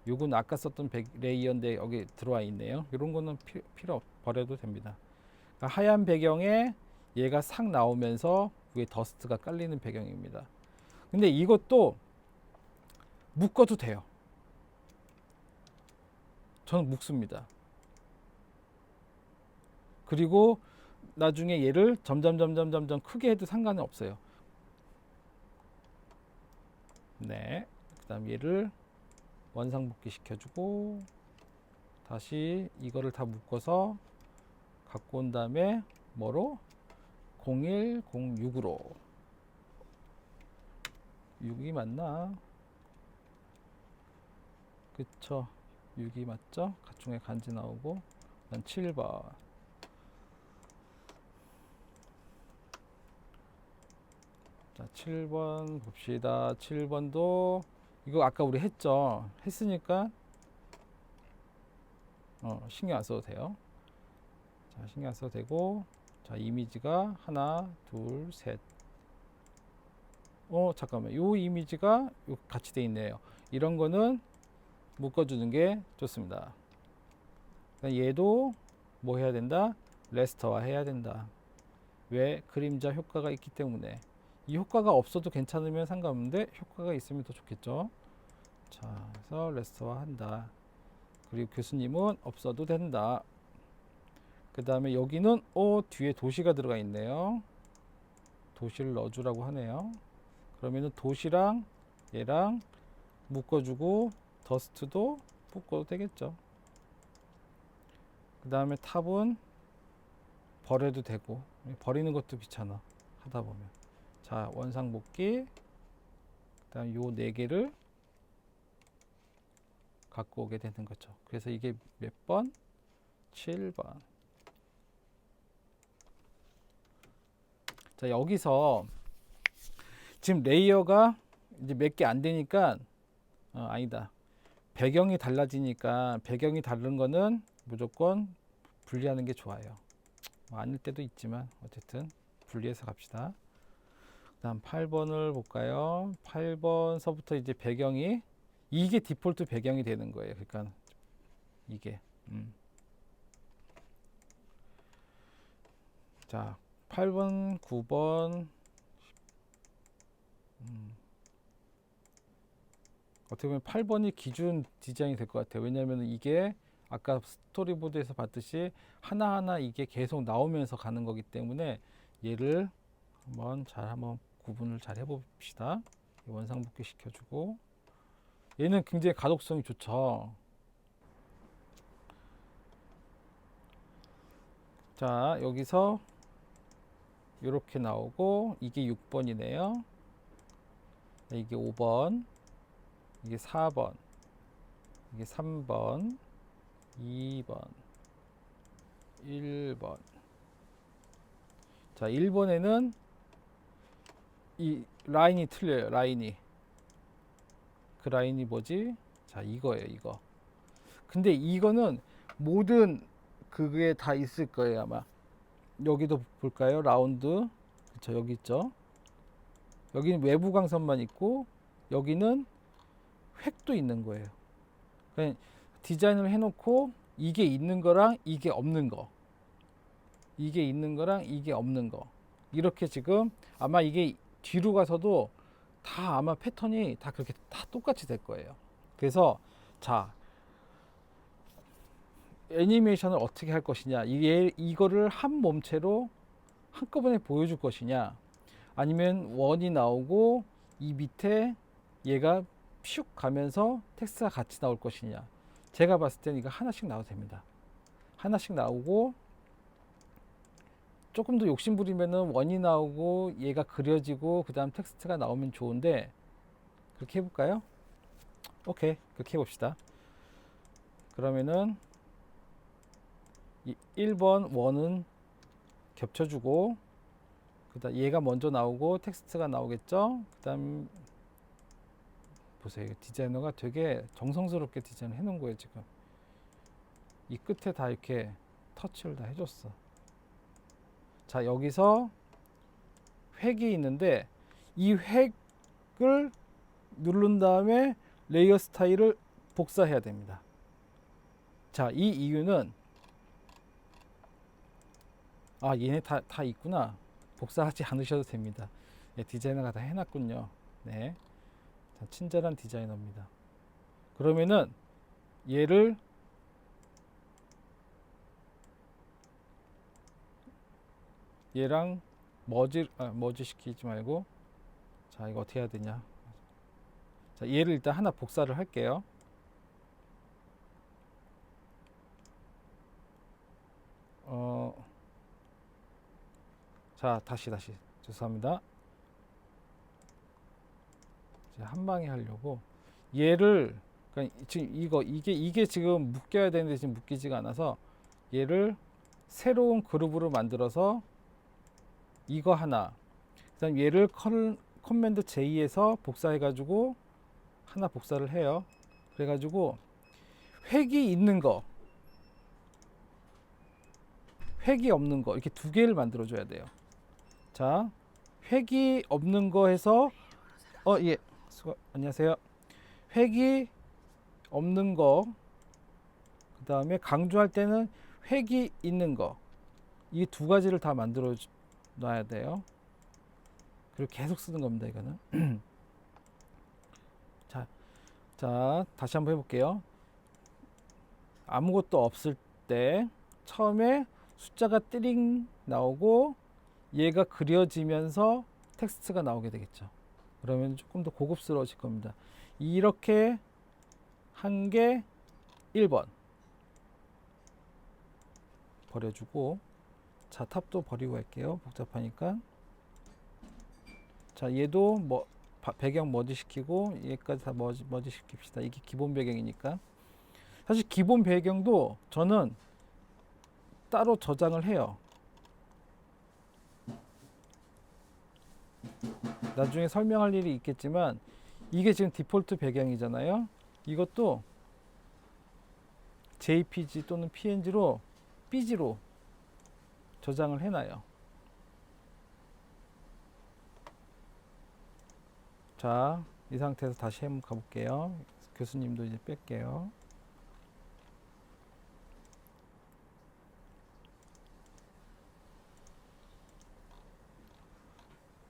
요건 아까 썼던 레이어인데 여기 들어와 있네요. 이런 거는 필요 버려도 됩니다. 그러니까 하얀 배경에 얘가 싹 나오면서 위에 더스트가 깔리는 배경입니다. 근데 이것도 묶어도 돼요. 저는 묶습니다. 그리고 나중에 얘를 점점 크게 해도 상관은 없어요. 네. 그 다음 얘를 원상복귀 시켜주고, 다시 이거를 다 묶어서 갖고 온 다음에 뭐로? 0106으로. 6이 맞나? 그쵸. 6이 맞죠? 가중에 간지 나오고. 난 7번. 자, 7번 봅시다. 7번도 이거 아까 우리 했죠. 했으니까 신경 안 써도 돼요. 자, 신경 안 써도 되고, 자, 이미지가 하나, 둘, 셋. 잠깐만. 요 이미지가 같이 돼 있네요. 이런 거는 묶어주는 게 좋습니다. 얘도 뭐 해야 된다? 레스터화 해야 된다. 왜? 그림자 효과가 있기 때문에. 이 효과가 없어도 괜찮으면 상관없는데 효과가 있으면 더 좋겠죠. 자, 그래서 레스터화 한다. 그리고 교수님은 없어도 된다. 그 다음에 여기는 뒤에 도시가 들어가 있네요. 도시를 넣어주라고 하네요. 그러면은 도시랑 얘랑 묶어주고 더스트도 묶어도 되겠죠. 그 다음에 탑은 버려도 되고, 버리는 것도 귀찮아 하다 보면. 자, 원상복귀. 그 다음 요 4개를 갖고 오게 되는 거죠. 그래서 이게 몇 번? 7번. 자, 여기서 지금 레이어가 이제 몇 개 안 되니까 아니다. 배경이 달라지니까 배경이 다른 거는 무조건 분리하는 게 좋아요. 아닐 때도 있지만 어쨌든 분리해서 갑시다. 그다음 8번을 볼까요? 8번서부터 이제 배경이 이게 디폴트 배경이 되는 거예요. 그러니까 이게 자, 8번, 9번 어떻게 보면 8번이 기준 디자인이 될 것 같아요. 왜냐하면 이게 아까 스토리보드에서 봤듯이 하나하나 이게 계속 나오면서 가는 거기 때문에 얘를 한번 구분을 잘 해봅시다. 원상복귀 시켜주고, 얘는 굉장히 가독성이 좋죠. 자, 여기서 이렇게 나오고, 이게 6번이네요. 이게 5번, 이게 4번, 이게 3번, 2번, 1번. 자, 1번에는 이 라인이 틀려요. 라인이. 그 라인이 뭐지? 자, 이거예요. 이거. 근데 이거는 모든 그게 다 있을 거예요. 아마. 여기도 볼까요? 라운드. 그쵸, 여기 있죠. 여기는 외부 광선만 있고 여기는 획도 있는 거예요. 그러니까 디자인을 해놓고 이게 있는 거랑 이게 없는 거, 이게 있는 거랑 이게 없는 거, 이렇게 지금 아마 이게 뒤로 가서도 다 아마 패턴이 다 그렇게 다 똑같이 될 거예요. 그래서 자, 애니메이션을 어떻게 할 것이냐, 이거를 한 몸체로 한꺼번에 보여줄 것이냐, 아니면 원이 나오고 이 밑에 얘가 슉 가면서 텍스트가 같이 나올 것이냐. 제가 봤을 때는 이거 하나씩 나와도 됩니다. 하나씩 나오고 조금 더 욕심 부리면은 원이 나오고 얘가 그려지고 그 다음 텍스트가 나오면 좋은데, 그렇게 해볼까요? 오케이, 그렇게 해봅시다. 그러면은 1번 원은 겹쳐주고, 그다음 얘가 먼저 나오고 텍스트가 나오겠죠. 그다음 보세요, 디자이너가 되게 정성스럽게 디자인을 해놓은 거예요. 지금 이 끝에 다 이렇게 터치를 다 해줬어. 자, 여기서 획이 있는데 이 획을 누른 다음에 레이어 스타일을 복사해야 됩니다. 자, 이 이유는 얘네 다 있구나. 복사하지 않으셔도 됩니다. 예, 디자이너가 다 해놨군요. 네, 자, 친절한 디자이너입니다. 그러면은 얘를 얘랑 머지 시키지 말고, 자, 이거 어떻게 해야 되냐. 자, 얘를 일단 하나 복사를 할게요. 자, 다시 죄송합니다. 한 방에 하려고 얘를, 그러니까 지금 이게 지금 묶여야 되는데 지금 묶이지가 않아서 얘를 새로운 그룹으로 만들어서 이거 하나, 그다음 얘를 커맨드 J에서 복사해 가지고 하나 복사를 해요. 그래 가지고 획이 있는 거, 획이 없는 거, 이렇게 두 개를 만들어 줘야 돼요. 자, 획이 없는 거 해서 예, 안녕하세요. 획이 없는 거, 그 다음에 강조할 때는 획이 있는 거, 이 두 가지를 다 만들어 놔야 돼요. 그리고 계속 쓰는 겁니다, 이거는. 자, 다시 한번 해볼게요. 아무것도 없을 때 처음에 숫자가 띠링 나오고 얘가 그려지면서 텍스트가 나오게 되겠죠. 그러면 조금 더 고급스러워질 겁니다. 이렇게 한 게 1번 버려주고, 자, 탑도 버리고 할게요. 복잡하니까. 자, 얘도 배경 머지 시키고 얘까지 다 머지 시킵시다. 이게 기본 배경이니까. 사실 기본 배경도 저는 따로 저장을 해요. 나중에 설명할 일이 있겠지만 이게 지금 디폴트 배경이잖아요. 이것도 JPG 또는 PNG로 삐지로 저장을 해놔요. 자, 이 상태에서 다시 한번 가볼게요. 교수님도 이제 뺄게요.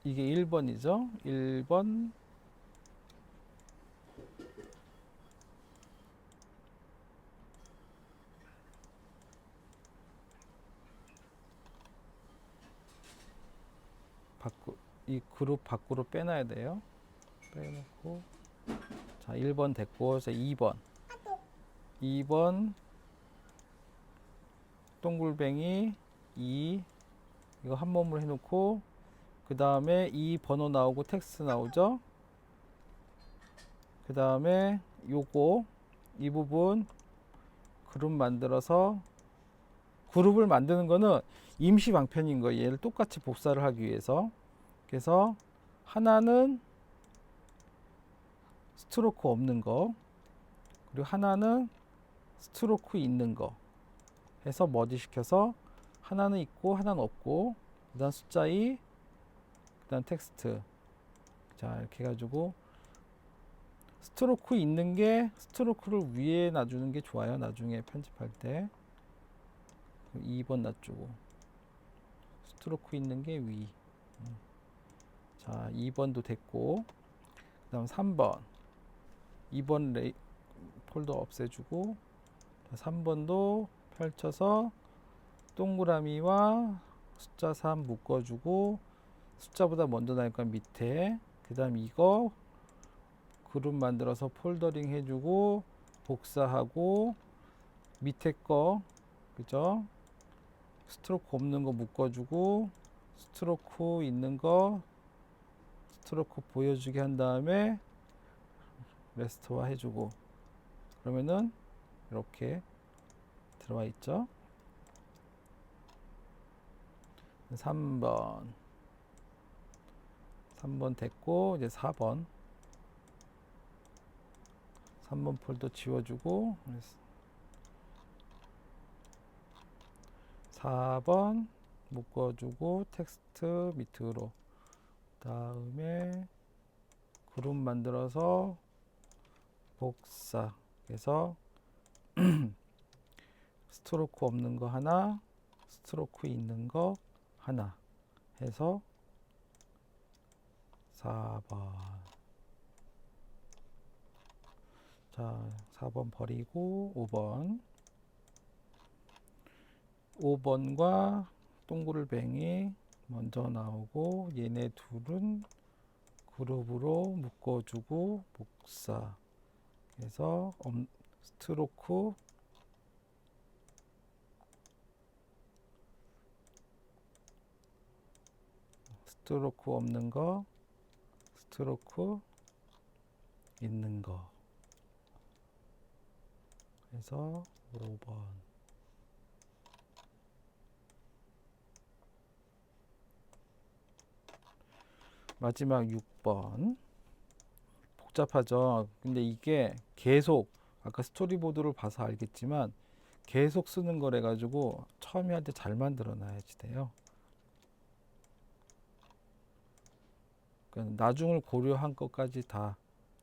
이게 1번이죠. 1번. 이 그룹 밖으로 빼놔야 돼요. 빼놓고, 자, 1번 됐고, 자, 2번. 2번 동글뱅이 2, 이거 한 몸으로 해놓고, 그 다음에 이 번호 나오고 텍스트 나오죠. 그 다음에 요거 이 부분 그룹 만들어서, 그룹을 만드는 거는 임시 방편인 거예요. 얘를 똑같이 복사를 하기 위해서. 그래서 하나는 스트로크 없는 거, 그리고 하나는 스트로크 있는 거 해서 머지 시켜서 하나는 있고 하나는 없고, 그 다음 숫자 2, 그 다음 텍스트. 자, 이렇게 해가지고 스트로크 있는 게 스트로크를 위에 놔주는 게 좋아요. 나중에 편집할 때 2번 놔주고, 스트로크 있는 게 위. 자, 2번도 됐고, 그다음 3번, 2번 폴더 없애주고, 3번도 펼쳐서 동그라미와 숫자 3 묶어주고, 숫자보다 먼저 나니까 밑에, 그 다음 이거 그룹 만들어서 폴더링 해주고, 복사하고, 밑에 거, 그죠? 스트로크 없는 거 묶어주고, 스트로크 있는 거 스트로크 보여주게 한 다음에 레스토어 해주고, 그러면은 이렇게 들어와 있죠. 3번 됐고, 이제 4번 폴더 지워주고, 4번 묶어주고, 텍스트 밑으로, 다음에 그룹 만들어서 복사 해서 스트로크 없는 거 하나, 스트로크 있는 거 하나 해서 4번. 자, 4번 버리고 5번과 동글뱅이 먼저 나오고, 얘네 둘은 그룹으로 묶어주고 복사 해서 스트로크 없는 거, 스트로크 있는 거 해서 5번. 마지막 6번. 복잡하죠. 근데 이게 계속, 아까 스토리보드를 봐서 알겠지만 계속 쓰는 거래 가지고 처음에 할 때 잘 만들어 놔야지 돼요. 그러니까 나중을 고려한 것까지 다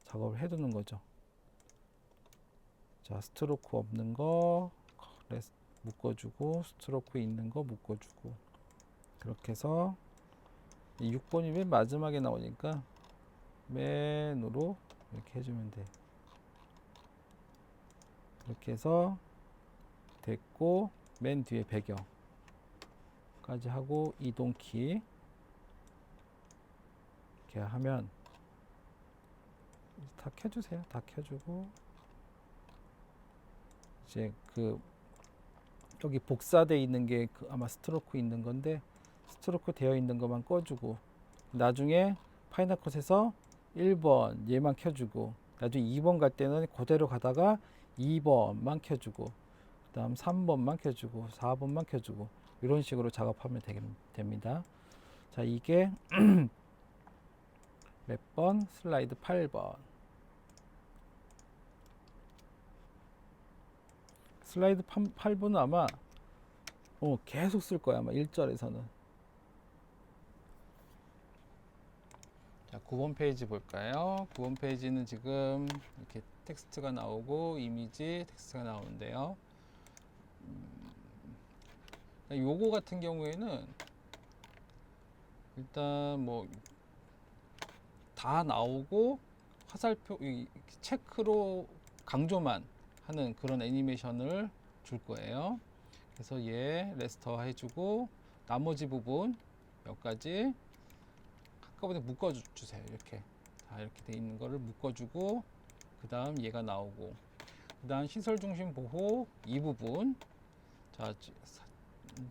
작업을 해두는 거죠. 자, 스트로크 없는 거 묶어주고, 스트로크 있는 거 묶어주고, 그렇게 해서 6번이 맨 마지막에 나오니까 맨으로 이렇게 해주면 돼. 이렇게 해서 됐고, 맨 뒤에 배경까지 하고, 이동키 이렇게 하면 다 켜주세요. 다 켜주고, 이제 여기 복사되어 있는 게 아마 스트로크 있는 건데, 스트로크 되어 있는 것만 꺼주고, 나중에 파이널 컷에서 1번 얘만 켜주고, 나중에 2번 갈 때는 그대로 가다가 2번만 켜주고, 그 다음 3번만 켜주고, 4번만 켜주고, 이런 식으로 작업하면 됩니다. 자, 이게 몇 번? 슬라이드 8번. 슬라이드 8번은 아마 계속 쓸 거야, 아마 1절에서는. 자, 9번 페이지 볼까요? 9번 페이지는 지금 이렇게 텍스트가 나오고 이미지 텍스트가 나오는데요. 요거 같은 경우에는 일단 뭐 다 나오고 화살표 체크로 강조만 하는 그런 애니메이션을 줄 거예요. 그래서 얘 레스터 해주고, 나머지 부분 여기까지 한꺼번에 묶어주세요. 이렇게 다 이렇게 돼 있는 거를 묶어주고, 그 다음 얘가 나오고, 그 다음 시설 중심 보호 이 부분. 자,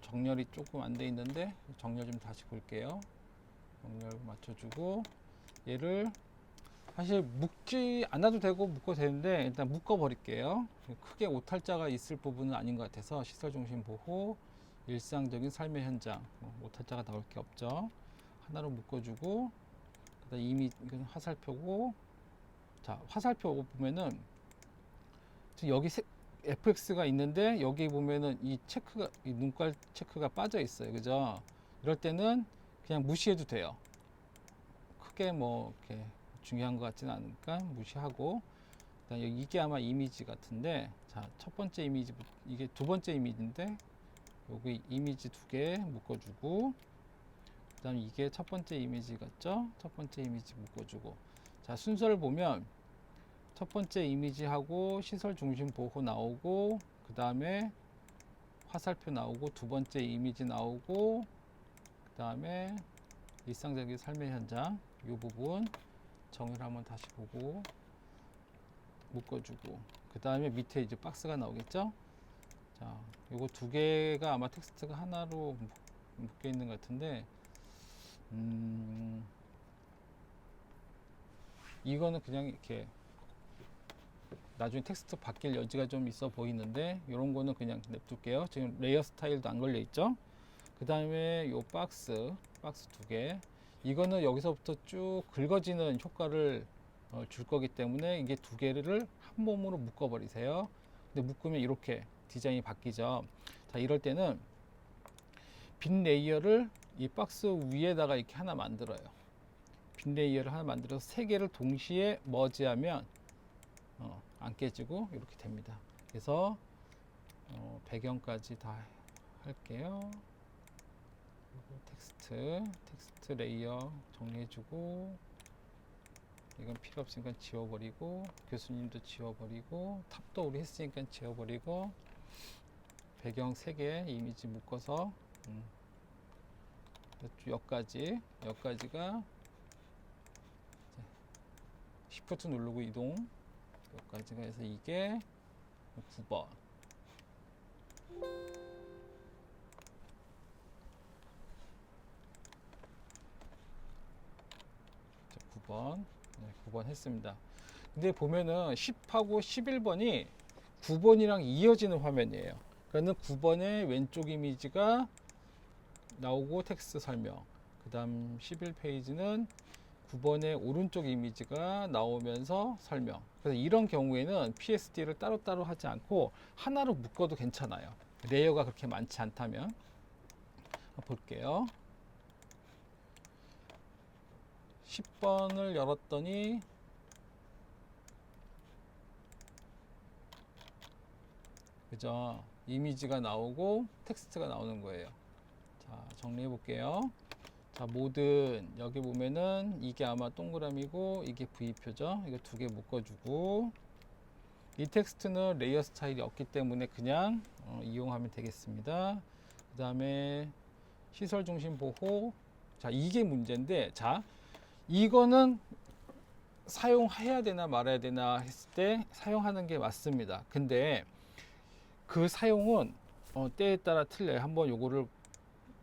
정렬이 조금 안 돼 있는데 정렬 좀 다시 볼게요. 정렬 맞춰주고, 얘를 사실 묶지 않아도 되고 묶어도 되는데 일단 묶어 버릴게요. 크게 오탈자가 있을 부분은 아닌 것 같아서. 시설 중심 보호, 일상적인 삶의 현장, 오탈자가 나올 게 없죠. 하나로 묶어주고, 그다음 이미 화살표고. 자, 화살표 보면은 지금 여기 FX가 있는데 여기 보면은 이 체크가, 이 눈깔 체크가 빠져 있어요. 그죠? 이럴 때는 그냥 무시해도 돼요. 크게 뭐 이렇게 중요한 것 같지는 않으니까 무시하고, 이게 아마 이미지 같은데, 자, 첫 번째 이미지, 이게 두 번째 이미지인데 여기 이미지 2개 묶어주고, 그 다음 이게 첫 번째 이미지 같죠? 첫 번째 이미지 묶어주고. 자, 순서를 보면 첫 번째 이미지하고 시설 중심 보호 나오고, 그 다음에 화살표 나오고, 두 번째 이미지 나오고, 그 다음에 일상적인 삶의 현장 이 부분 정의를 한번 다시 보고 묶어주고, 그 다음에 밑에 이제 박스가 나오겠죠. 자, 요거 두 개가 아마 텍스트가 하나로 묶여 있는 것 같은데, 이거는 그냥 이렇게 나중에 텍스트 바뀔 여지가 좀 있어 보이는데, 이런 거는 그냥 냅둘게요. 지금 레이어 스타일도 안 걸려 있죠. 그 다음에 요 박스 두 개, 이거는 여기서부터 쭉 긁어지는 효과를 줄 거기 때문에 이게 두 개를 한 몸으로 묶어 버리세요. 근데 묶으면 이렇게 디자인이 바뀌죠. 자, 이럴 때는 빈 레이어를 이 박스 위에다가 이렇게 하나 만들어요. 빈 레이어를 하나 만들어서 세 개를 동시에 머지하면 안 깨지고 이렇게 됩니다. 그래서 배경까지 다 할게요. 텍스트 레이어 정리해주고, 이건 필요 없으니까 지워버리고, 교수님도 지워버리고, 탑도 우리 했으니까 지워버리고, 배경 3개 이미지 묶어서 여기까지가 Shift 누르고 이동, 여기까지가 해서 이게 9번. 9번. 네, 9번 했습니다. 근데 보면은 10하고 11번이 9번이랑 이어지는 화면이에요. 그러니까 9번의 왼쪽 이미지가 나오고 텍스트 설명, 그 다음 11페이지는 9번의 오른쪽 이미지가 나오면서 설명. 그래서 이런 경우에는 PSD를 따로따로 하지 않고 하나로 묶어도 괜찮아요. 레이어가 그렇게 많지 않다면. 볼게요. 10번을 열었더니 그죠? 이미지가 나오고 텍스트가 나오는 거예요. 자, 정리해 볼게요. 자, 모든 여기 보면은 이게 아마 동그라미고 이게 V표죠. 이거 두 개 묶어주고, 이 텍스트는 레이어 스타일이 없기 때문에 그냥 이용하면 되겠습니다. 그 다음에 시설 중심 보호. 자, 이게 문제인데, 자, 이거는 사용해야 되나 말아야 되나 했을 때 사용하는 게 맞습니다. 근데 그 사용은 때에 따라 틀려요. 한번 요거를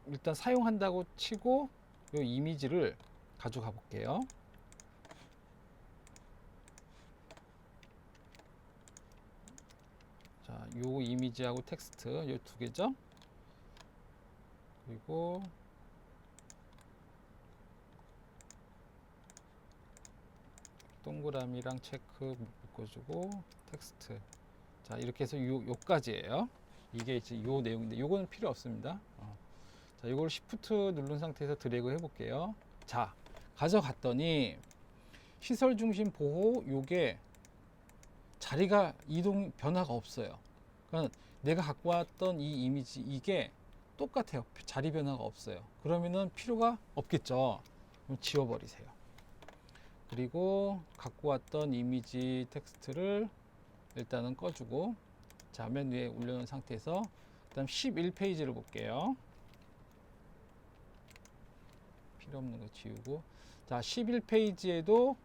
일단 사용한다고 치고 요 이미지를 가져가 볼게요. 자, 요 이미지하고 텍스트 요 두 개죠. 그리고 동그라미랑 체크 묶어주고 텍스트. 자, 이렇게 해서 요까지예요. 이게 이제 요 내용인데 요거는 필요 없습니다. 자, 이걸 Shift 누른 상태에서 드래그 해볼게요. 자, 가져갔더니 시설 중심 보호 요게 자리가 이동 변화가 없어요. 그러니까 내가 갖고 왔던 이 이미지 이게 똑같아요. 자리 변화가 없어요. 그러면은 필요가 없겠죠. 그럼 지워버리세요. 그리고 갖고 왔던 이미지 텍스트를 일단은 꺼주고, 자, 맨 위에 올려놓은 상태에서 그다음 11페이지를 볼게요. 필요 없는 거 지우고, 자, 11페이지에도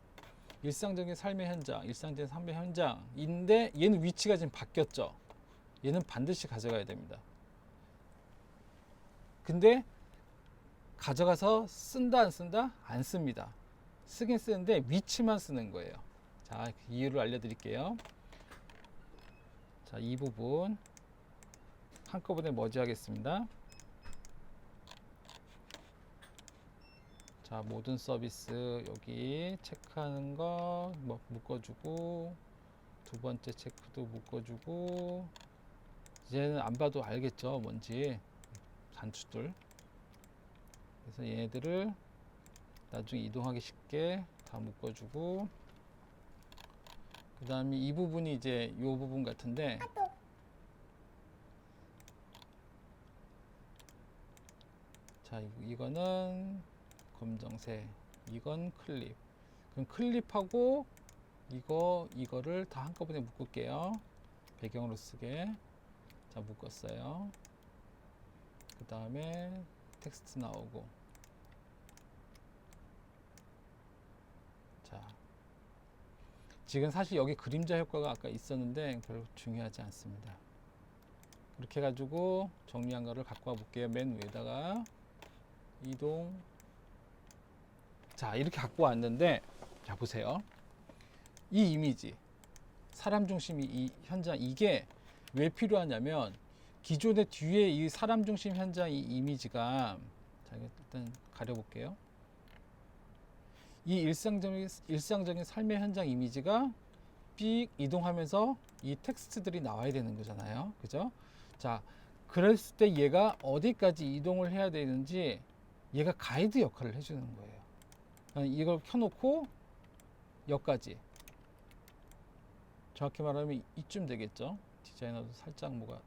일상적인 삶의 현장인데 얘는 위치가 지금 바뀌었죠. 얘는 반드시 가져가야 됩니다. 근데 가져가서 쓴다 안 쓴다? 안 씁니다. 쓰긴 쓰는데 위치만 쓰는 거예요. 자, 이유를 알려드릴게요. 자, 이 부분 한꺼번에 머지하겠습니다. 자, 모든 서비스 여기 체크하는 거 묶어주고, 두 번째 체크도 묶어주고, 이제는 안 봐도 알겠죠, 뭔지 단추들. 그래서 얘네들을 나중에 이동하기 쉽게 다 묶어주고, 그 다음에 이 부분이 이제 이 부분 같은데, 자, 이거는 검정색, 이건 클립. 그럼 클립하고 이거를 다 한꺼번에 묶을게요. 배경으로 쓰게. 자, 묶었어요. 그 다음에 텍스트 나오고. 자, 지금 사실 여기 그림자 효과가 아까 있었는데 별로 중요하지 않습니다. 그렇게 해가지고 정리한 거를 갖고 와 볼게요. 맨 위에다가 이동. 자, 이렇게 갖고 왔는데, 자, 보세요. 이 이미지, 사람 중심 이 현장, 이게 왜 필요하냐면, 기존의 뒤에 이 사람 중심 현장 이 이미지가, 자, 일단 가려볼게요. 이 일상적인 삶의 현장 이미지가 삑 이동하면서 이 텍스트들이 나와야 되는 거잖아요. 그죠? 자, 그랬을 때 얘가 어디까지 이동을 해야 되는지 얘가 가이드 역할을 해주는 거예요. 이걸 켜놓고 여기까지, 정확히 말하면 이쯤 되겠죠. 디자이너도 살짝 뭐가,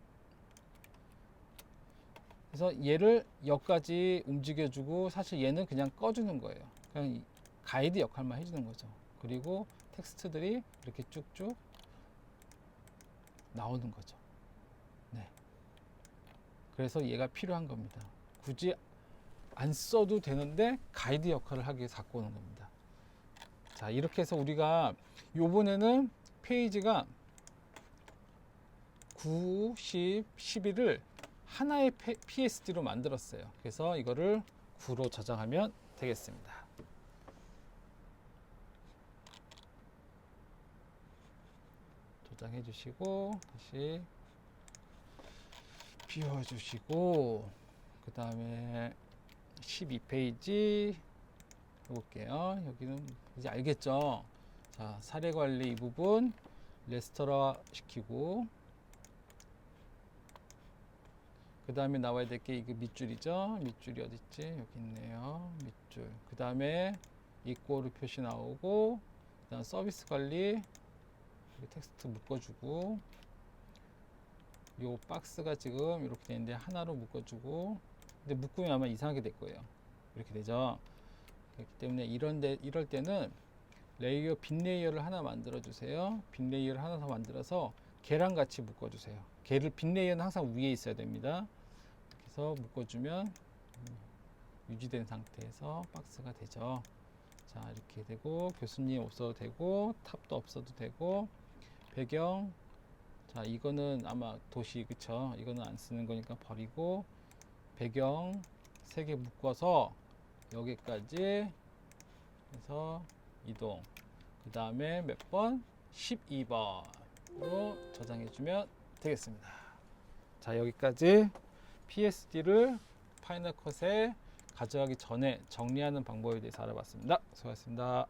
그래서 얘를 여기까지 움직여주고, 사실 얘는 그냥 꺼주는 거예요. 그냥 가이드 역할만 해주는 거죠. 그리고 텍스트들이 이렇게 쭉쭉 나오는 거죠. 네. 그래서 얘가 필요한 겁니다. 굳이 안 써도 되는데 가이드 역할을 하기 위해서 갖고 오는 겁니다. 자, 이렇게 해서 우리가 요번에는 페이지가 9, 10, 11을 하나의 PSD로 만들었어요. 그래서 이거를 9로 저장하면 되겠습니다. 저장해 주시고 다시 비워 주시고, 그 다음에 12페이지 해볼게요. 여기는 이제 알겠죠? 자, 사례 관리 이 부분 레스토라 시키고, 그 다음에 나와야 될 게 이거 밑줄이죠. 밑줄이 어딨지? 여기 있네요. 밑줄. 그 다음에 이꼬르 표시 나오고, 그 다음 서비스 관리, 텍스트 묶어주고, 요 박스가 지금 이렇게 되는데 하나로 묶어주고, 근데 묶으면 아마 이상하게 될 거예요. 이렇게 되죠. 그렇기 때문에 이럴 때는 레이어, 빈 레이어를 하나 만들어 주세요. 빈 레이어를 하나 더 만들어서 걔랑 같이 묶어 주세요. 걔를, 빈 레이어는 항상 위에 있어야 됩니다. 그래서 묶어주면 유지된 상태에서 박스가 되죠. 자, 이렇게 되고, 교수님 없어도 되고, 탑도 없어도 되고, 배경, 자, 이거는 아마 도시, 그쵸? 이거는 안 쓰는 거니까 버리고, 배경 3개 묶어서 여기까지 해서 이동. 그 다음에 몇 번? 12번으로 저장해 주면 되겠습니다. 자, 여기까지 PSD를 파이널 컷에 가져가기 전에 정리하는 방법에 대해서 알아봤습니다. 수고하셨습니다.